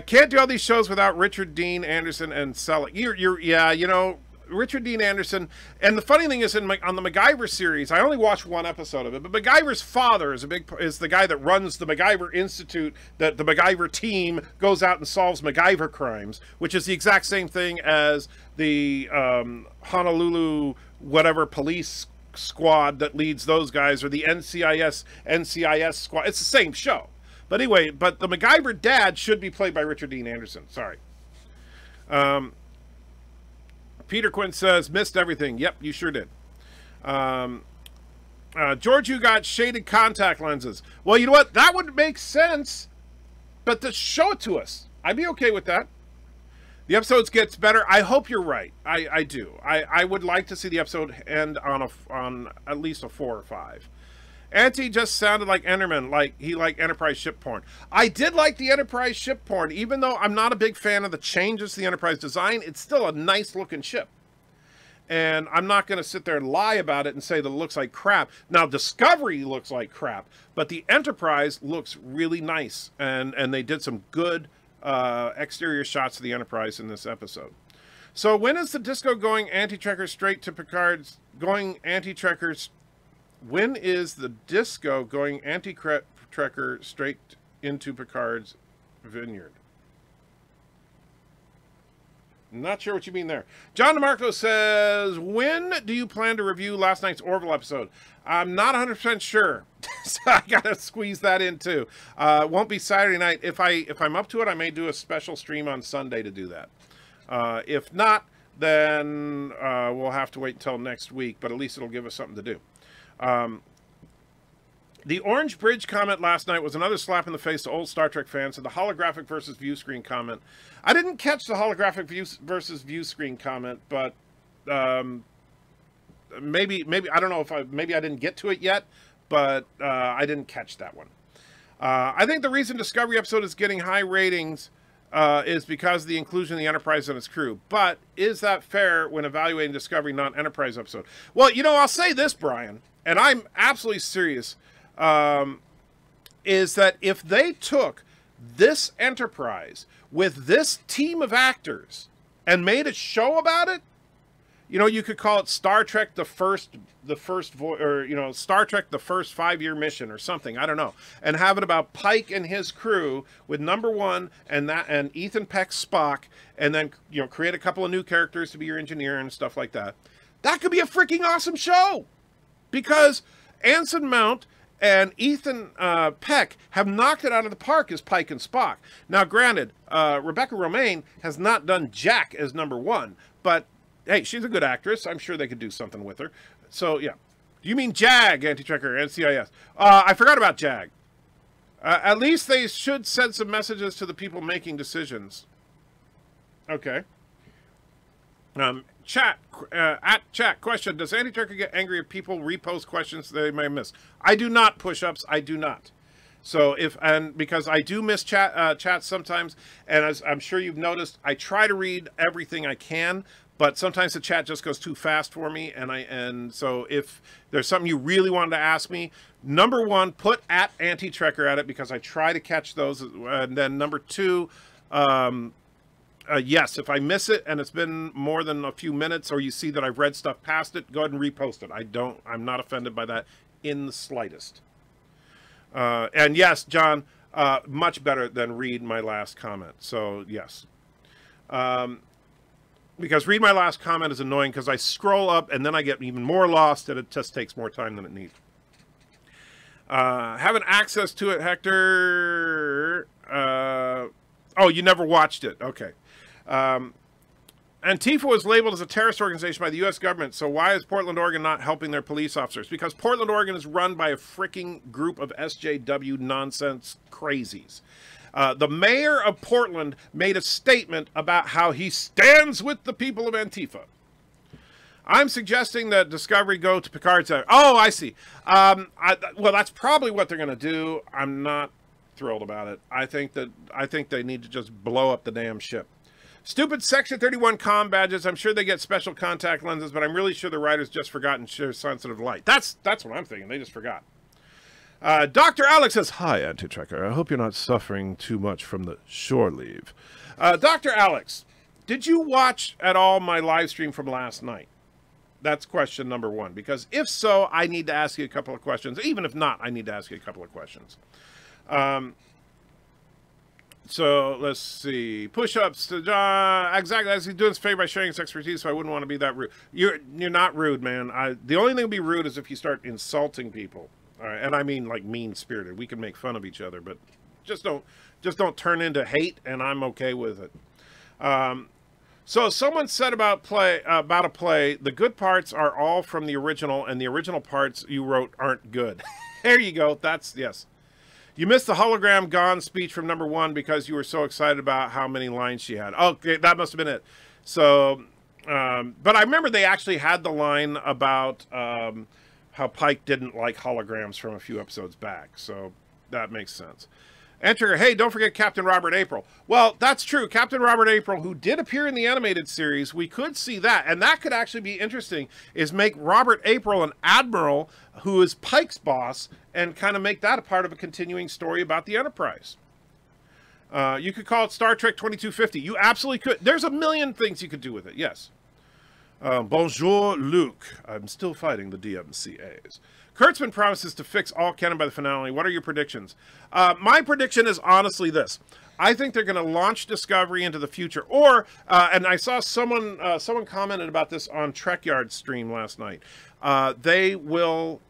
can't do all these shows without Richard Dean Anderson and Selleck. Yeah, you know, Richard Dean Anderson. And the funny thing is, on the MacGyver series, I only watched one episode of it, but MacGyver's father is the guy that runs the MacGyver Institute, that the MacGyver team goes out and solves MacGyver crimes, which is the exact same thing as the Honolulu whatever police squad that leads those guys, or the NCIS squad. It's the same show. But anyway, but the MacGyver dad should be played by Richard Dean Anderson. Sorry. Peter Quinn says, missed everything. Yep, you sure did. George, you got shaded contact lenses. Well, you know what? That would make sense, but to show it to us. I'd be okay with that. The episodes gets better. I hope you're right. I do. I would like to see the episode end on at least a 4 or 5. Auntie just sounded like Enderman, like he liked Enterprise ship porn. I did like the Enterprise ship porn, even though I'm not a big fan of the changes to the Enterprise design. It's still a nice looking ship. And I'm not going to sit there and lie about it and say that it looks like crap. Now, Discovery looks like crap, but the Enterprise looks really nice. And they did some good exterior shots of the Enterprise in this episode. So when is the disco going anti-trekker straight to Picard's, going anti-trekkers? When is the disco going anti-trekker straight into Picard's vineyard? Not sure what you mean there. John DeMarco says, when do you plan to review last night's Orville episode? I'm not 100% sure, so I gotta squeeze that in too. Won't be Saturday night. If I'm up to it, I may do a special stream on Sunday to do that. If not, then we'll have to wait until next week, but at least it'll give us something to do. The Orange Bridge comment last night was another slap in the face to old Star Trek fans, and the holographic versus view screen comment. I didn't catch the holographic versus view screen comment, but maybe I don't know if maybe I didn't get to it yet, but I didn't catch that one. I think the reason Discovery episode is getting high ratings is because of the inclusion of the Enterprise and its crew. But is that fair when evaluating Discovery non-Enterprise episode? Well, you know, I'll say this, Brian, and I'm absolutely serious, is that if they took this Enterprise with this team of actors and made a show about it, you know, you could call it Star Trek the first or, you know, Star Trek the first 5-year mission or something, I don't know, and have it about Pike and his crew with number 1 and Ethan Peck's Spock, and then, you know, create a couple of new characters to be your engineer and stuff like that. That could be a freaking awesome show, because Anson Mount and Ethan Peck have knocked it out of the park as Pike and Spock. Now, granted, Rebecca Romijn has not done Jack as number 1, but hey, she's a good actress. I'm sure they could do something with her. So, yeah. Do you mean JAG, Anti-Trekker, NCIS? I forgot about JAG. At least they should send some messages to the people making decisions. Okay. Chat question. Does Anti-Trekker get angry if people repost questions they may miss? I do not, push-ups. I do not. So because I do miss chats sometimes, and as I'm sure you've noticed, I try to read everything I can, but sometimes the chat just goes too fast for me, and so if there's something you really wanted to ask me, number 1, put @Anti-Trekker at it, because I try to catch those, and then number 2, yes, if I miss it and it's been more than a few minutes, or you see that I've read stuff past it, go ahead and repost it. I'm not offended by that in the slightest. And yes, John, much better than read my last comment. So yes. Because read my last comment is annoying, because I scroll up and then I get even more lost, and it just takes more time than it needs. Having access to it, Hector. Oh, you never watched it. Okay. Antifa was labeled as a terrorist organization by the U.S. government, so why is Portland, Oregon not helping their police officers? Because Portland, Oregon is run by a freaking group of SJW nonsense crazies. The mayor of Portland made a statement about how he stands with the people of Antifa. I'm suggesting that Discovery go to Picard's. Oh, I see. Well, that's probably what they're going to do. I'm not thrilled about it. I think they need to just blow up the damn ship. Stupid Section 31 comm badges. I'm sure they get special contact lenses, but I'm really sure the writers just forgotten to share sensitive light. That's what I'm thinking. They just forgot. Dr. Alex says, "Hi, Anti-Trekker. I hope you're not suffering too much from the shore leave." Dr. Alex, did you watch at all my live stream from last night? That's question number one. Because if so, I need to ask you a couple of questions. Even if not, I need to ask you a couple of questions. So let's see. Push-ups to exactly as he's doing his favor by sharing his expertise. So I wouldn't want to be that rude. You're not rude, man. The only thing that would be rude is if you start insulting people. All right, and I mean like mean-spirited. We can make fun of each other, but just don't turn into hate. And I'm okay with it. So someone said about a play. The good parts are all from the original, and the original parts you wrote aren't good. There you go. Yes. You missed the hologram gone speech from number 1 because you were so excited about how many lines she had. Okay, that must have been it. So, but I remember they actually had the line about how Pike didn't like holograms from a few episodes back. So that makes sense. Enter, hey, don't forget Captain Robert April. Well, that's true. Captain Robert April, who did appear in the animated series, we could see that. And that could actually be interesting, is make Robert April an admiral who is Pike's boss and kind of make that a part of a continuing story about the Enterprise. You could call it Star Trek 2250. You absolutely could. There's a million things you could do with it, yes. Bonjour, Luke. I'm still fighting the DMCAs. Kurtzman promises to fix all canon by the finale. What are your predictions? My prediction is honestly this. I think they're going to launch Discovery into the future. Or, and I saw someone commented about this on Trekyard's stream last night. They will...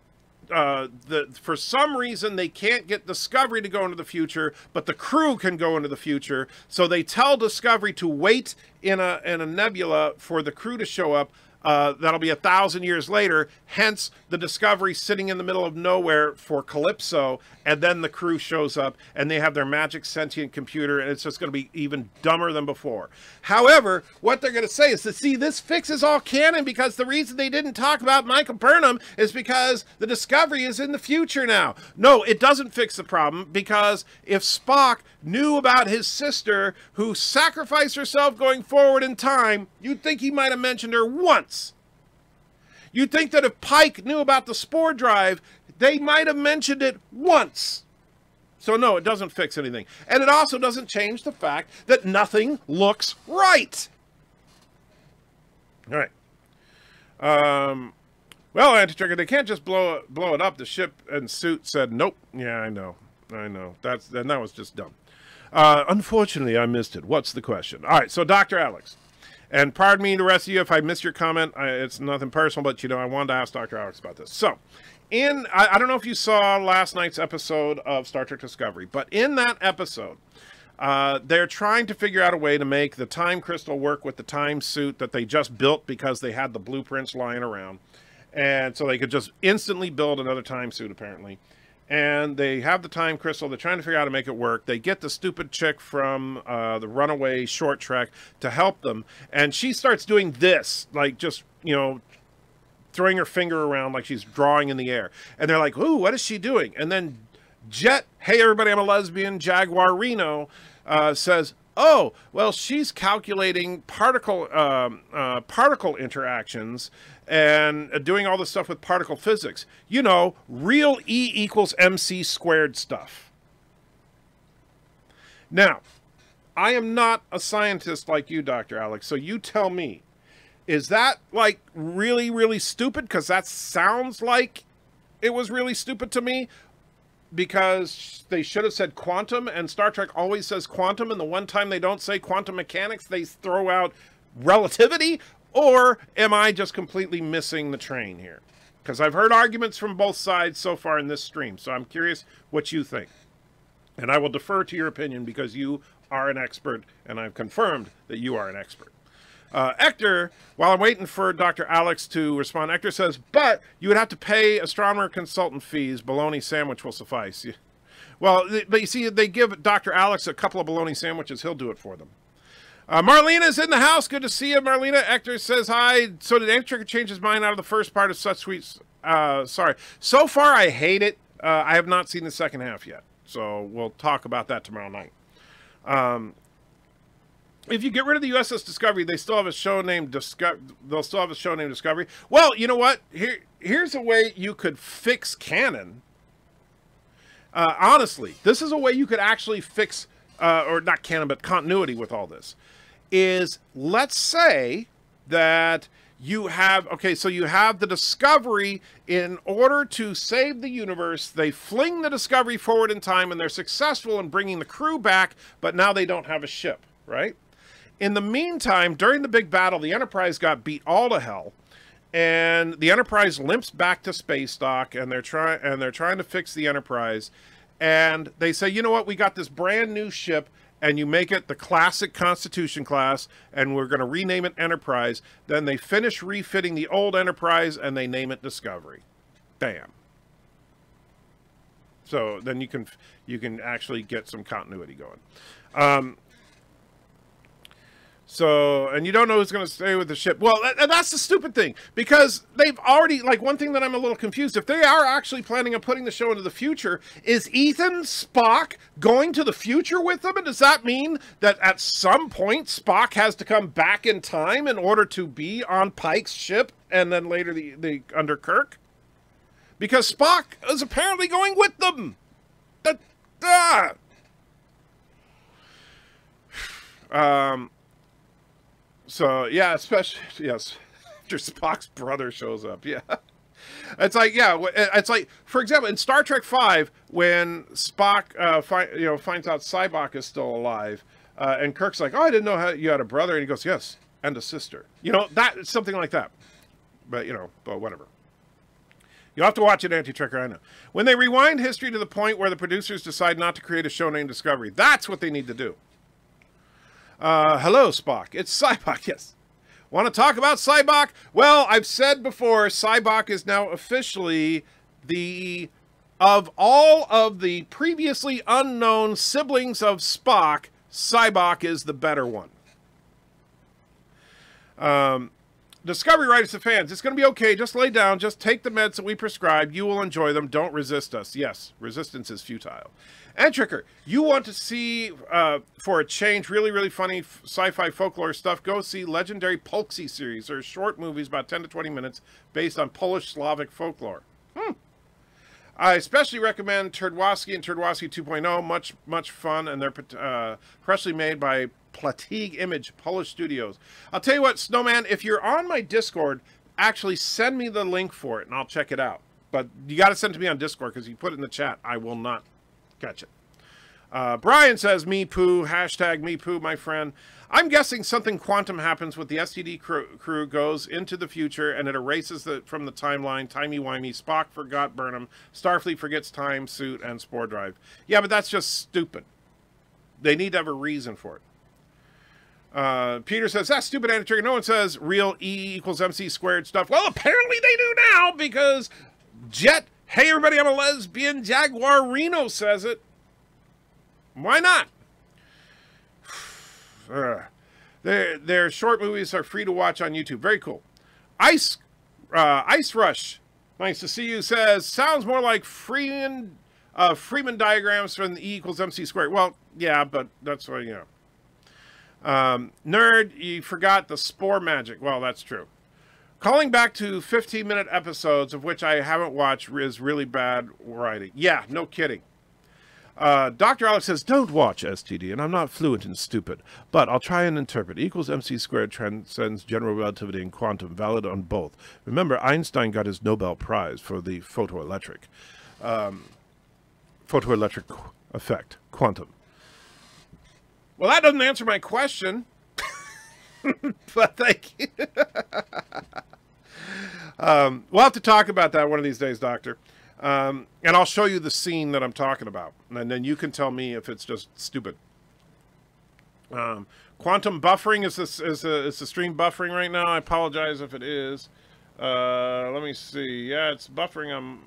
for some reason, they can't get Discovery to go into the future, but the crew can go into the future. So they tell Discovery to wait in a nebula for the crew to show up. That'll be 1,000 years later. Hence, the Discovery sitting in the middle of nowhere for Calypso, and then the crew shows up, and they have their magic sentient computer, and it's just going to be even dumber than before. However, what they're going to say is that, see, this fixes all canon because the reason they didn't talk about Michael Burnham is because the Discovery is in the future now. No, it doesn't fix the problem, because if Spock knew about his sister who sacrificed herself going forward in time, you'd think he might have mentioned her once. You'd think that if Pike knew about the spore drive, they might have mentioned it once. So no, it doesn't fix anything. And it also doesn't change the fact that nothing looks right. All right. Well, Anti-Trigger, they can't just blow it up. The ship and suit said, nope. Yeah, I know. That was just dumb. Unfortunately, I missed it. What's the question? All right, so Dr. Alex. And pardon me, the rest of you, if I missed your comment. It's nothing personal, but, I wanted to ask Dr. Alex about this. So, I don't know if you saw last night's episode of Star Trek Discovery, but in that episode, they're trying to figure out a way to make the time crystal work with the time suit that they just built because they had the blueprints lying around. And so they could just instantly build another time suit, apparently. And they have the time crystal. They're trying to figure out how to make it work. They get the stupid chick from the Runaway Short Trek to help them. And she starts doing this, like just, throwing her finger around like she's drawing in the air. And they're like, ooh, what is she doing? And then Jet, hey, everybody, I'm a lesbian, Jaguar Reno, says, oh, well, she's calculating particle interactions and doing all this stuff with particle physics. Real E equals MC squared stuff. Now, I am not a scientist like you, Dr. Alex, so you tell me, is that, like, really, really stupid? Because that sounds like it was really stupid to me. Because they should have said quantum, and Star Trek always says quantum, and the one time they don't say quantum mechanics, they throw out relativity? Or am I just completely missing the train here? Because I've heard arguments from both sides so far in this stream, so I'm curious what you think. And I will defer to your opinion because you are an expert, and I've confirmed that you are an expert. Ector, while I'm waiting for Dr. Alex to respond, Ector says, but you would have to pay astronomer consultant fees. Bologna sandwich will suffice. Well, but you see, they give Dr. Alex a couple of bologna sandwiches. He'll do it for them. Marlena's in the house. Good to see you, Marlena. Ector says hi. So did Anti-Trigger change his mind out of the first part of Such Sweet... sorry. So far, I hate it. I have not seen the second half yet. So we'll talk about that tomorrow night. if you get rid of the USS Discovery, they still have a show named They'll still have a show named Discovery. Well, you know what? Here's a way you could fix canon. Honestly, this is a way you could actually fix, or not canon, but continuity with all this. Is, let's say that you have, okay, so you have the Discovery. In order to save the universe, they fling the Discovery forward in time, and they're successful in bringing the crew back, but now they don't have a ship, right? In the meantime, during the big battle, the Enterprise got beat all to hell, and the Enterprise limps back to space dock, and they're trying to fix the Enterprise, and they say, you know what, we got this brand new ship, and you make it the classic Constitution class, and we're going to rename it Enterprise. Then they finish refitting the old Enterprise, and they name it Discovery. Bam. So then you can actually get some continuity going. So, and you don't know who's going to stay with the ship. Well, that's the stupid thing, because they've already, like, one thing that I'm a little confused, if they are actually planning on putting the show into the future, is Ethan Spock going to the future with them? And does that mean that at some point Spock has to come back in time in order to be on Pike's ship and then later the under Kirk? Because Spock is apparently going with them. So, yeah, especially, yes, after Spock's brother shows up, yeah. It's like, yeah, it's like, for example, in Star Trek V, when Spock finds out Sybok is still alive, and Kirk's like, oh, I didn't know how you had a brother, and he goes, yes, and a sister. You know, that, something like that. But, you know, but whatever. You'll have to watch it, Anti-Trekker, I know. When they rewind history to the point where the producers decide not to create a show named Discovery, that's what they need to do. Hello, Spock. It's Sybok, yes. Want to talk about Sybok? Well, I've said before, Sybok is now officially of all of the previously unknown siblings of Spock, Sybok is the better one. Discovery writers to fans, it's going to be okay. Just lay down. Just take the meds that we prescribe. You will enjoy them. Don't resist us. Yes, resistance is futile. And Tricker, you want to see, for a change, really, really funny sci-fi folklore stuff, go see legendary Polksy series. They're short movies, about 10 to 20 minutes, based on Polish Slavic folklore. I especially recommend Turdwaski and Turdwaski 2.0. Much fun, and they're freshly made by Platig Image, Polish studios. I'll tell you what, Snowman, if you're on my Discord, actually send me the link for it, and I'll check it out. But you got to send it to me on Discord, because you put it in the chat. I will not catch it. Brian says, me poo, hashtag me poo, my friend. I'm guessing something quantum happens with the STD crew goes into the future and it erases from the timeline. Timey-wimey, Spock forgot Burnham, Starfleet forgets time, suit, and spore drive. Yeah, but that's just stupid. They need to have a reason for it. Peter says, that's stupid, Anti-Trigger. No one says real E equals MC squared stuff. Well, apparently they do now, because Jet, hey everybody, I'm a lesbian, Jaguar Reno says it. Why not? Their short movies are free to watch on YouTube. Very cool. Ice Rush, nice to see you, says, sounds more like Freeman diagrams from the E equals MC squared. Well, yeah, but that's what, you know. Nerd, you forgot the spore magic. Well, that's true. Calling back to 15-minute episodes, of which I haven't watched, is really bad writing. Yeah, no kidding. Dr. Alex says, don't watch STD, and I'm not fluent and stupid, but I'll try and interpret. E equals MC squared transcends general relativity and quantum, valid on both. Remember, Einstein got his Nobel Prize for the photoelectric effect, quantum. Well, that doesn't answer my question, but thank you. We'll have to talk about that one of these days, Doctor. And I'll show you the scene that I'm talking about, and then you can tell me if it's just stupid. Quantum buffering, is the stream buffering right now? I apologize if it is. Let me see. Yeah, it's buffering.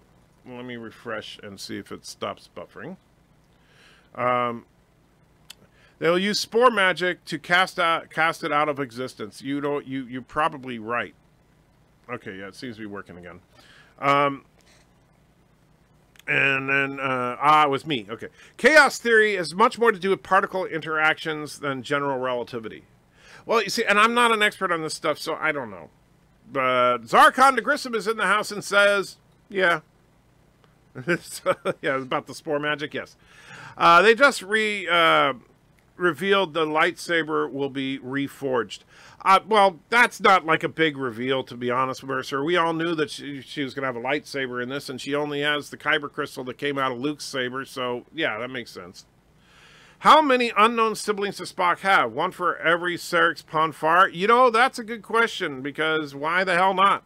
Let me refresh and see if it stops buffering. They'll use spore magic to cast it out of existence. You're probably right. Okay, yeah, it seems to be working again. And then, it was me. Okay. Chaos theory has much more to do with particle interactions than general relativity. Well, you see, and I'm not an expert on this stuff, so I don't know. But Zarkon de Grissom is in the house and says, yeah. Yeah, about the spore magic, yes. They just revealed the lightsaber will be reforged. Well, that's not like a big reveal, to be honest with her, sir. We all knew that she was going to have a lightsaber in this, and she only has the kyber crystal that came out of Luke's saber, so yeah, that makes sense. How many unknown siblings does Spock have? One for every Serix Ponfar? You know, that's a good question, because why the hell not?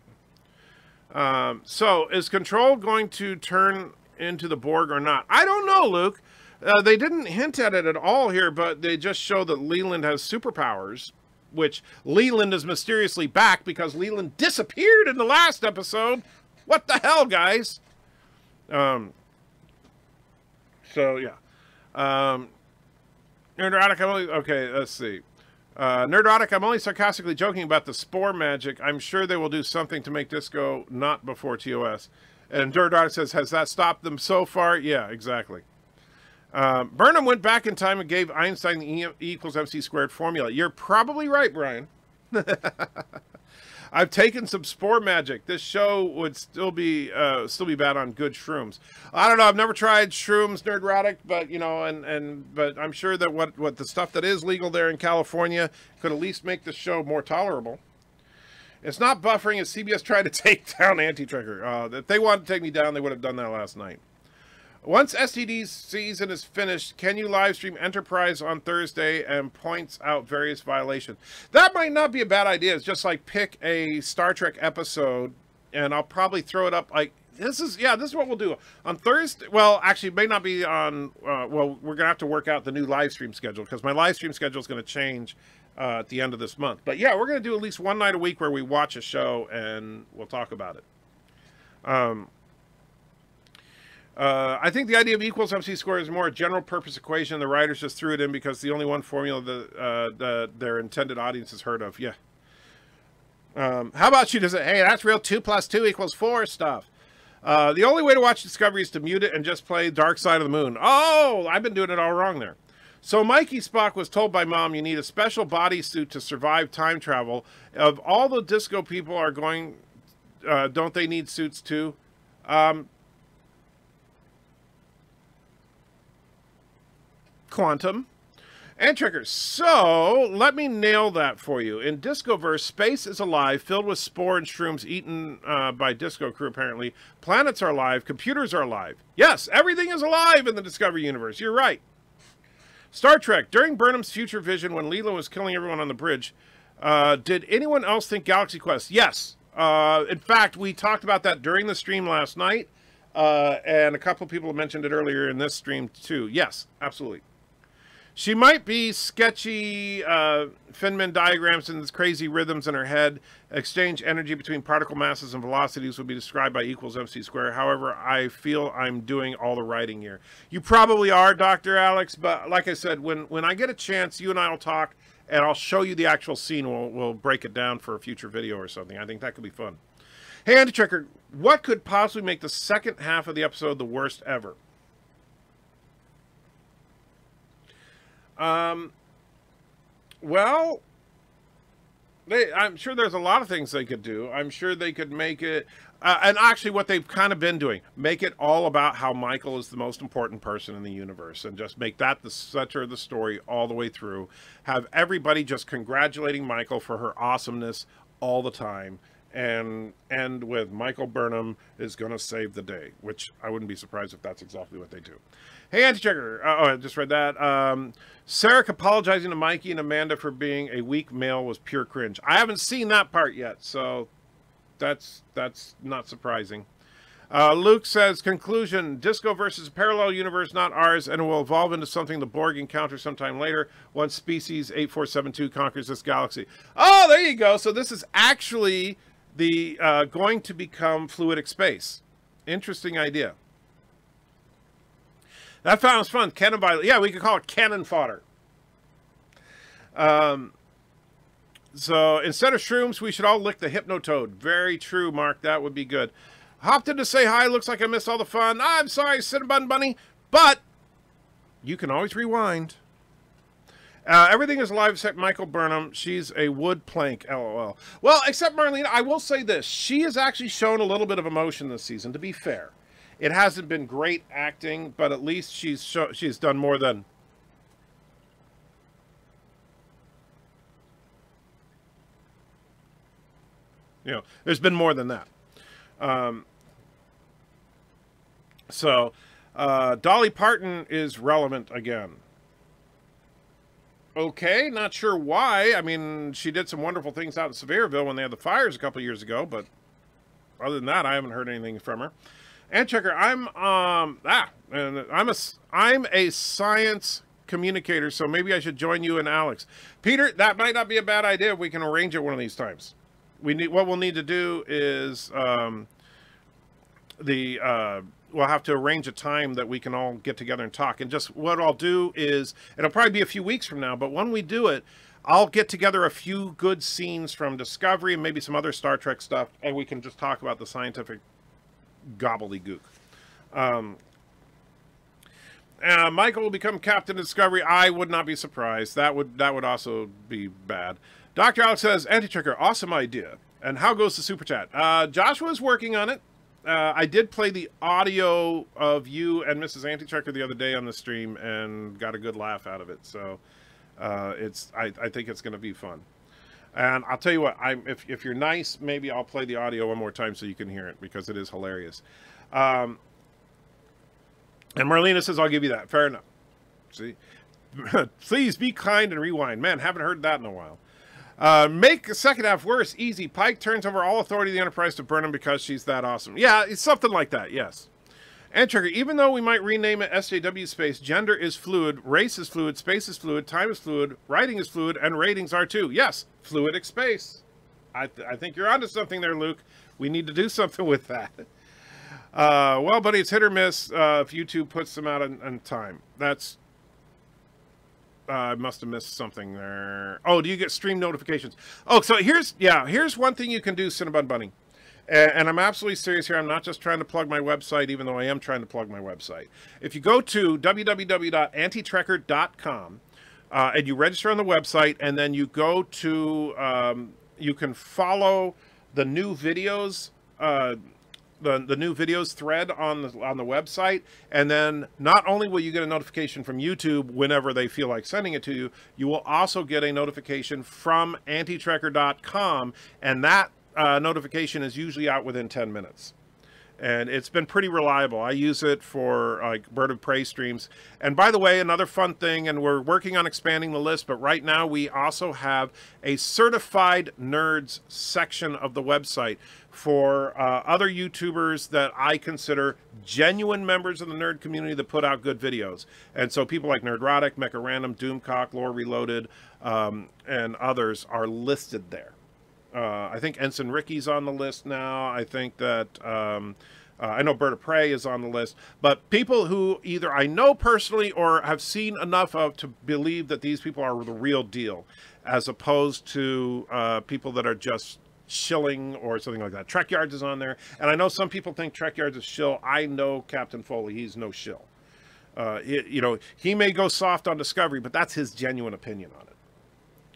So, is Control going to turn into the Borg or not? I don't know, Luke. They didn't hint at it at all here, but they just show that Leland has superpowers, which Leland is mysteriously back because Leland disappeared in the last episode. What the hell, guys? So, yeah. Nerdotic, okay, let's see. Nerdotic, I'm only sarcastically joking about the spore magic. I'm sure they will do something to make Disco not before TOS. And Nerdotic says, has that stopped them so far? Yeah, exactly. Burnham went back in time and gave Einstein the E equals MC squared formula. You're probably right, Brian. I've taken some spore magic. This show would still be bad on good shrooms. I don't know. I've never tried shrooms, Nerdrotic, but you know, but I'm sure that what the stuff that is legal there in California could at least make the show more tolerable. It's not buffering as CBS tried to take down Anti-Trigger. If they wanted to take me down, they would have done that last night. Once STD's season is finished, can you live stream Enterprise on Thursday and points out various violations? That might not be a bad idea. It's just like pick a Star Trek episode, and I'll probably throw it up like, this is what we'll do. On Thursday, well, actually, it may not be on, well, we're going to have to work out the new live stream schedule, because my live stream schedule is going to change at the end of this month. But yeah, we're going to do at least one night a week where we watch a show, and we'll talk about it. I think the idea of equals MC square is more a general purpose equation. The writers just threw it in because the only one formula that their intended audience has heard of. Yeah. How about you just say, hey, that's real 2 + 2 = 4 stuff. The only way to watch Discovery is to mute it and just play Dark Side of the Moon. Oh, I've been doing it all wrong there. So Mikey Spock was told by Mom you need a special bodysuit to survive time travel. Of all the disco people are going, don't they need suits too? Quantum and Triggers. So let me nail that for you. In Discoverse, space is alive, filled with spore and shrooms eaten by Disco Crew, apparently. Planets are alive, computers are alive. Yes, everything is alive in the Discovery universe. You're right. Star Trek. During Burnham's future vision, when Leela was killing everyone on the bridge, did anyone else think Galaxy Quest? Yes. In fact, we talked about that during the stream last night, and a couple of people mentioned it earlier in this stream too. Yes, absolutely. She might be sketchy Feynman diagrams and crazy rhythms in her head. Exchange energy between particle masses and velocities would be described by equals MC squared. However, I feel I'm doing all the writing here. You probably are, Dr. Alex, but like I said, when I get a chance, you and I will talk, and I'll show you the actual scene. We'll break it down for a future video or something. I think that could be fun. Hey, Andy Tricker, what could possibly make the second half of the episode the worst ever? Well, I'm sure there's a lot of things they could do. I'm sure they could make it, and actually what they've kind of been doing, make it all about how Michael is the most important person in the universe, and just make that the center of the story all the way through. Have everybody just congratulating Michael for her awesomeness all the time, and end with Michael Burnham is going to save the day, which I wouldn't be surprised if that's exactly what they do. Hey, Anti-Checker. I just read that. Sarek apologizing to Mikey and Amanda for being a weak male was pure cringe. I haven't seen that part yet, so that's not surprising. Luke says, conclusion, Disco versus a parallel universe, not ours, and it will evolve into something the Borg encounter sometime later once species 8472 conquers this galaxy. Oh, there you go. So this is actually the going to become fluidic space. Interesting idea. That sounds fun. Cannon by, yeah, we could call it cannon fodder. So instead of shrooms, we should all lick the Hypnotoad. Very true, Mark. That would be good. Hopped in to say hi. Looks like I missed all the fun. I'm sorry, Cinnabon Bunny, but you can always rewind. Everything is live except Michael Burnham. She's a wood plank, LOL. Well, except Marlena, I will say this. She has actually shown a little bit of emotion this season, to be fair. It hasn't been great acting, but at least she's done more than... You know, there's been more than that. Dolly Parton is relevant again. Okay, not sure why. I mean, she did some wonderful things out in Sevierville when they had the fires a couple of years ago, but other than that, I haven't heard anything from her. And Checker, I'm a science communicator, so maybe I should join you and Alex. Peter, that might not be a bad idea if we can arrange it one of these times. What we'll need to do is we'll have to arrange a time that we can all get together and talk. And just what I'll do is, it'll probably be a few weeks from now, but when we do it, I'll get together a few good scenes from Discovery and maybe some other Star Trek stuff, and we can just talk about the scientific gobbledygook. Michael will become Captain Discovery. I would not be surprised. That would also be bad. Dr. Alex says, Anti-Tricker, awesome idea. And how goes the Super Chat? Joshua's working on it. I did play the audio of you and Mrs. Anti-Tricker the other day on the stream and got a good laugh out of it. So I think it's going to be fun. And I'll tell you what, if you're nice, maybe I'll play the audio one more time so you can hear it, because it is hilarious. And Marlena says, I'll give you that. Fair enough. See? Please be kind and rewind. Man, haven't heard that in a while. Make the second half worse. Easy. Pike turns over all authority of the Enterprise to Burnham because she's that awesome. Yeah, it's something like that, yes. And Trigger, even though we might rename it SJW space, gender is fluid, race is fluid, space is fluid, time is fluid, writing is fluid, and ratings are too. Yes, fluidic space. I think you're onto something there, Luke. We need to do something with that. Well, buddy, it's hit or miss if YouTube puts them out on time. That's... I must have missed something there. Oh, do you get stream notifications? Oh, so here's one thing you can do, Cinnabon Bunny. And I'm absolutely serious here. I'm not just trying to plug my website, even though I am trying to plug my website. If you go to www.antitrekker.com and you register on the website, and then you go to, you can follow the new videos, the new videos thread on the website, and then not only will you get a notification from YouTube whenever they feel like sending it to you, you will also get a notification from antitrekker.com, and that notification is usually out within 10 minutes. And it's been pretty reliable. I use it for like BIRDOPREY streams. And by the way, another fun thing, and we're working on expanding the list, but right now we also have a certified nerds section of the website for other YouTubers that I consider genuine members of the nerd community that put out good videos. And so people like Nerdrotic, Mecha Random, Doomcock, Lore Reloaded, and others are listed there. I think Ensign Ricky's on the list now. I think that I know BIRDOPREY is on the list. But people who either I know personally or have seen enough of to believe that these people are the real deal, as opposed to people that are just shilling or something like that. Trek Yards is on there. And I know some people think Trek Yards is shill. I know Captain Foley. He's no shill. You know, he may go soft on Discovery, but that's his genuine opinion on it.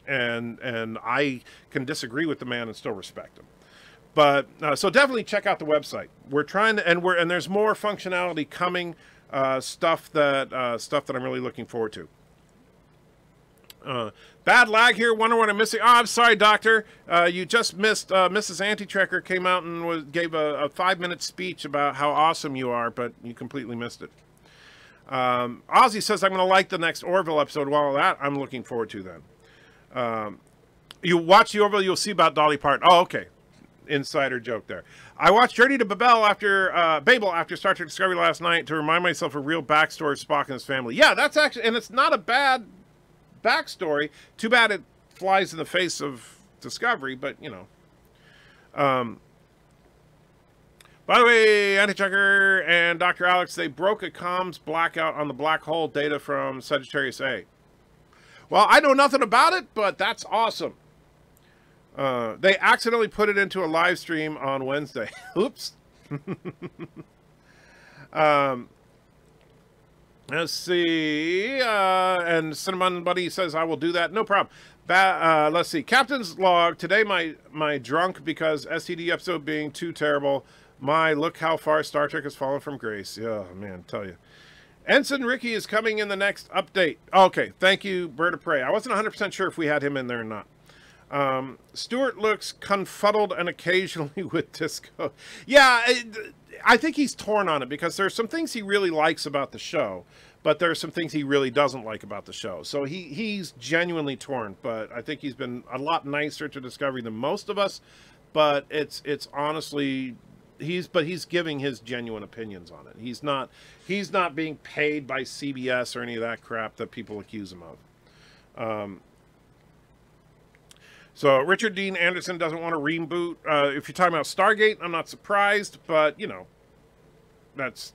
And I can disagree with the man and still respect him. But so definitely check out the website. We're trying to, and there's more functionality coming, stuff that I'm really looking forward to. Bad lag here. Wonder what I'm missing. Oh, I'm sorry, Doctor. You just missed. Mrs. Anti-Trekker came out and gave a 5-minute speech about how awesome you are, but you completely missed it. Ozzy says I'm going to like the next Orville episode. Well, that I'm looking forward to then. You watch the Orville, you'll see about Dolly Parton. Oh, okay. Insider joke there. I watched Journey to Babel after Star Trek Discovery last night to remind myself of real backstory of Spock and his family. Yeah, that's actually, and it's not a bad backstory. Too bad it flies in the face of Discovery, but you know. By the way, Anti-Checker and Dr. Alex, they broke a comms blackout on the black hole data from Sagittarius A. Well, I know nothing about it, but that's awesome. They accidentally put it into a live stream on Wednesday. Oops. Let's see. And Cinnamon Buddy says, I will do that. No problem. Let's see. Captain's log. Today, my drunk because STD episode being too terrible. My, look how far Star Trek has fallen from grace. Oh, man, tell you. Ensign Ricky is coming in the next update. Okay, thank you, BIRDOPREY. I wasn't 100% sure if we had him in there or not. Stuart looks confuddled and occasionally with disco. Yeah, I think he's torn on it because there's some things he really likes about the show, but there's some things he really doesn't like about the show. So he's genuinely torn, but I think he's been a lot nicer to Discovery than most of us, but it's honestly... He's giving his genuine opinions on it. He's not being paid by CBS or any of that crap that people accuse him of. So Richard Dean Anderson doesn't want to reboot. If you're talking about Stargate, I'm not surprised, but you know, that's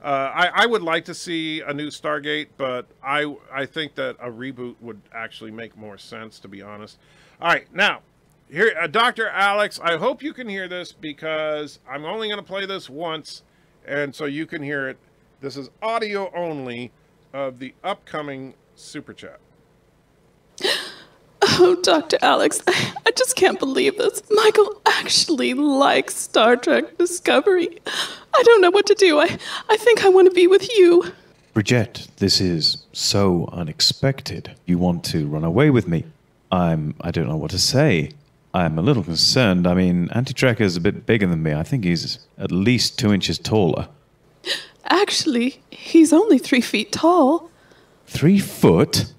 I would like to see a new Stargate, but I think that a reboot would actually make more sense, to be honest. All right, now. Here, Dr. Alex, I hope you can hear this because I'm only going to play this once, and so you can hear it. This is audio only of the upcoming Super Chat. Oh, Dr. Alex, I just can't believe this. Michael actually likes Star Trek Discovery. I don't know what to do. I think I want to be with you. Bridget, this is so unexpected. You want to run away with me? I don't know what to say. I'm a little concerned. I mean, Anti-Trekker's a bit bigger than me. I think he's at least 2 inches taller. Actually, he's only 3 feet tall. 3 foot?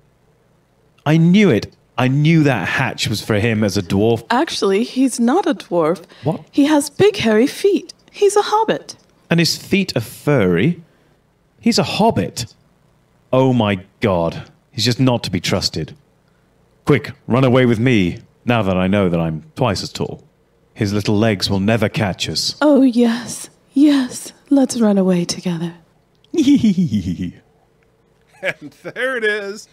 I knew it. I knew that hatch was for him as a dwarf. Actually, he's not a dwarf. What? He has big, hairy feet. He's a hobbit. And his feet are furry? He's a hobbit. Oh my God. He's just not to be trusted. Quick, run away with me. Now that I know that I'm twice as tall. His little legs will never catch us. Oh, yes. Yes. Let's run away together. And there it is,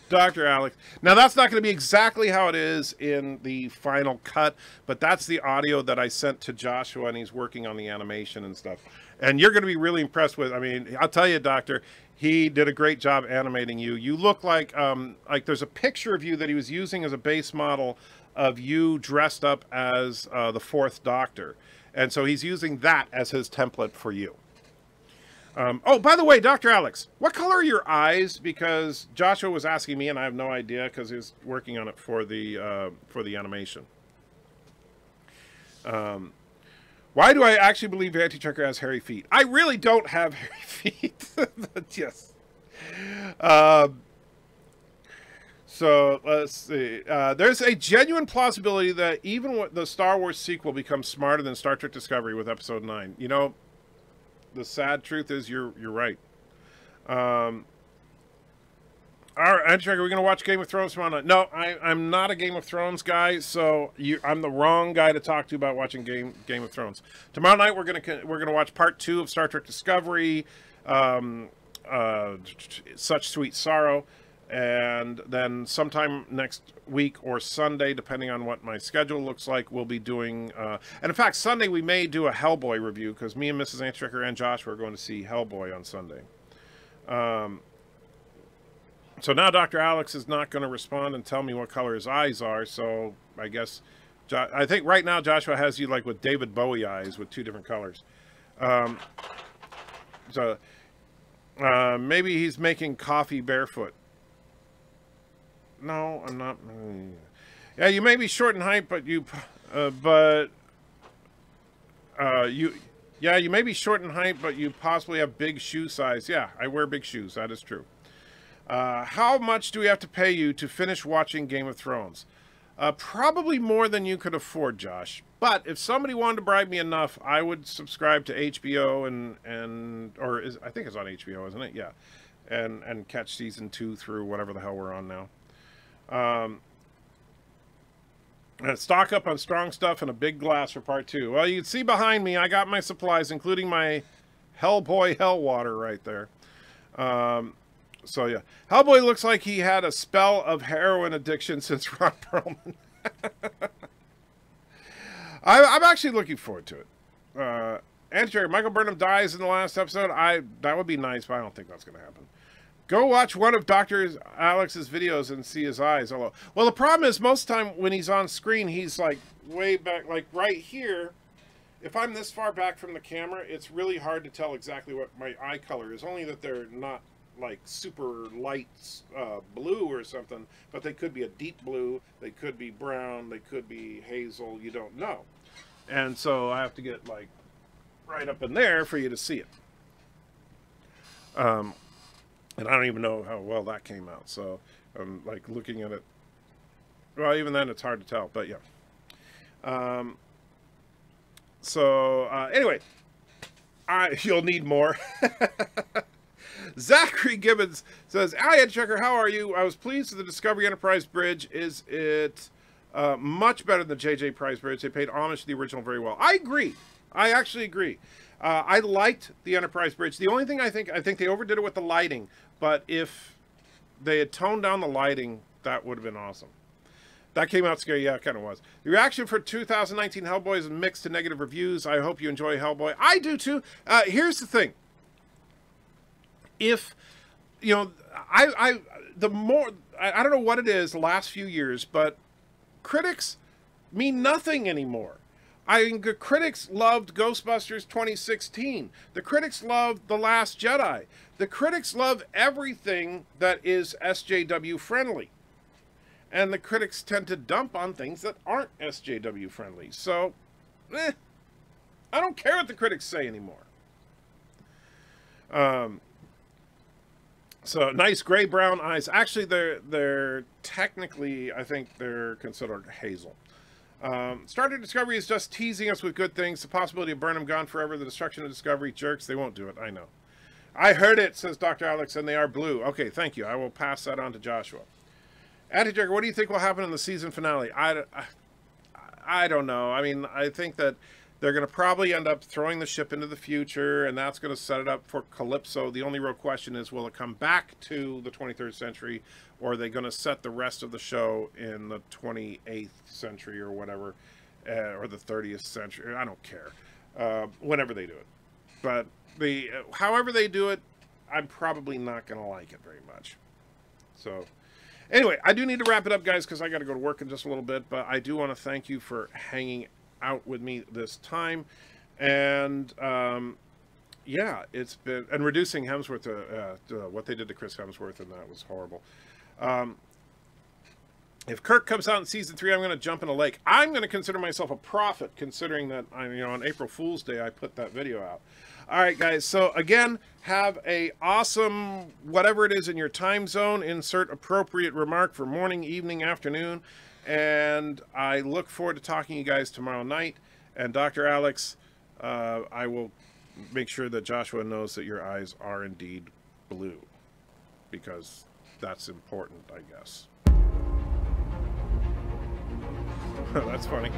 Dr. Alex. Now, that's not going to be exactly how it is in the final cut, but that's the audio that I sent to Joshua, and he's working on the animation and stuff. And you're going to be really impressed with, I mean, I'll tell you, Doctor, he did a great job animating you. You look like there's a picture of you that he was using as a base model of you dressed up as the 4th Doctor. And so he's using that as his template for you. Oh, by the way, Dr. Alex, what color are your eyes? Because Joshua was asking me, and I have no idea because he was working on it for the animation. Why do I actually believe Anti-Trekker has hairy feet? I really don't have hairy feet. But yes. So let's see. There's a genuine plausibility that even the Star Wars sequel becomes smarter than Star Trek Discovery with Episode 9. You know, the sad truth is you're right. All right, Anti-Trekker, we're going to watch Game of Thrones tomorrow night. No, I'm not a Game of Thrones guy, so I'm the wrong guy to talk to about watching Game of Thrones. Tomorrow night we're going to watch Part 2 of Star Trek Discovery, Such Sweet Sorrow. And then sometime next week or Sunday, depending on what my schedule looks like, we'll be doing... and in fact, Sunday we may do a Hellboy review, because me and Mrs. Anti-Trekker and Joshua are going to see Hellboy on Sunday. So now Dr. Alex is not going to respond and tell me what color his eyes are, so I guess... I think right now Joshua has you like with David Bowie eyes with 2 different colors. Maybe he's making coffee barefoot. No, I'm not. Yeah, you may be short in height, but you may be short in height, but you possibly have big shoe size. Yeah, I wear big shoes. That is true. How much do we have to pay you to finish watching Game of Thrones? Probably more than you could afford, Josh. But if somebody wanted to bribe me enough, I would subscribe to HBO I think it's on HBO, isn't it? Yeah, and catch season 2 through whatever the hell we're on now. Stock up on strong stuff and a big glass for part 2. Well, you can see behind me, I got my supplies, including my Hellboy Hellwater right there. So yeah, Hellboy looks like he had a spell of heroin addiction since Ron Perlman. I'm actually looking forward to it. Anti-Trigger, Michael Burnham dies in the last episode. That would be nice, but I don't think that's going to happen. Go watch one of Dr. Alex's videos and see his eyes. Well, the problem is most of the time when he's on screen, he's like way back, like right here. If I'm this far back from the camera, it's really hard to tell exactly what my eye color is. Only that they're not like super light blue or something, but they could be a deep blue, they could be brown, they could be hazel, you don't know. And so I have to get like right up in there for you to see it. And I don't even know how well that came out. So I'm like looking at it. Well, even then it's hard to tell, but yeah. Anyway, you'll need more. Zachary Gibbons says, "Hi, Ed Checker, how are you? I was pleased with the Discovery Enterprise bridge. Is it much better than the JJ Prize bridge? They paid homage to the original very well." I agree. I actually agree. I liked the Enterprise bridge. The only thing I think they overdid it with the lighting, but if they had toned down the lighting, that would have been awesome. That came out scary. Yeah, it kind of was. The reaction for 2019 Hellboy is mixed to negative reviews. I hope you enjoy Hellboy. I do too. Here's the thing. If, you know, I don't know what it is the last few years, but critics mean nothing anymore. The critics loved Ghostbusters 2016. The critics loved The Last Jedi. The critics love everything that is SJW friendly. And the critics tend to dump on things that aren't SJW friendly. So, I don't care what the critics say anymore. So, nice gray-brown eyes. Actually, they're technically, I think they're considered hazel. Star Trek Discovery is just teasing us with good things. The possibility of Burnham gone forever, the destruction of Discovery. Jerks, they won't do it, I know. I heard it, says Dr. Alex, and they are blue. Okay, thank you. I will pass that on to Joshua. Anti-Jerker, what do you think will happen in the season finale? I don't know. I mean, I think that they're going to probably end up throwing the ship into the future, and that's going to set it up for Calypso. The only real question is, will it come back to the 23rd century, or are they going to set the rest of the show in the 28th century or whatever, or the 30th century? I don't care. Whenever they do it. But however they do it, I'm probably not going to like it very much. So, anyway, I do need to wrap it up, guys, because I got to go to work in just a little bit. But I do want to thank you for hanging out with me this time. And, yeah, it's been... And reducing Hemsworth to what they did to Chris Hemsworth, and that was horrible. If Kirk comes out in season 3, I'm going to jump in a lake. I'm going to consider myself a prophet, considering that on April Fool's Day I put that video out. All right, guys. So again, have a awesome whatever it is in your time zone. Insert appropriate remark for morning, evening, afternoon, and I look forward to talking to you guys tomorrow night. And Dr. Alex, I will make sure that Joshua knows that your eyes are indeed blue, because that's important, I guess. That's funny.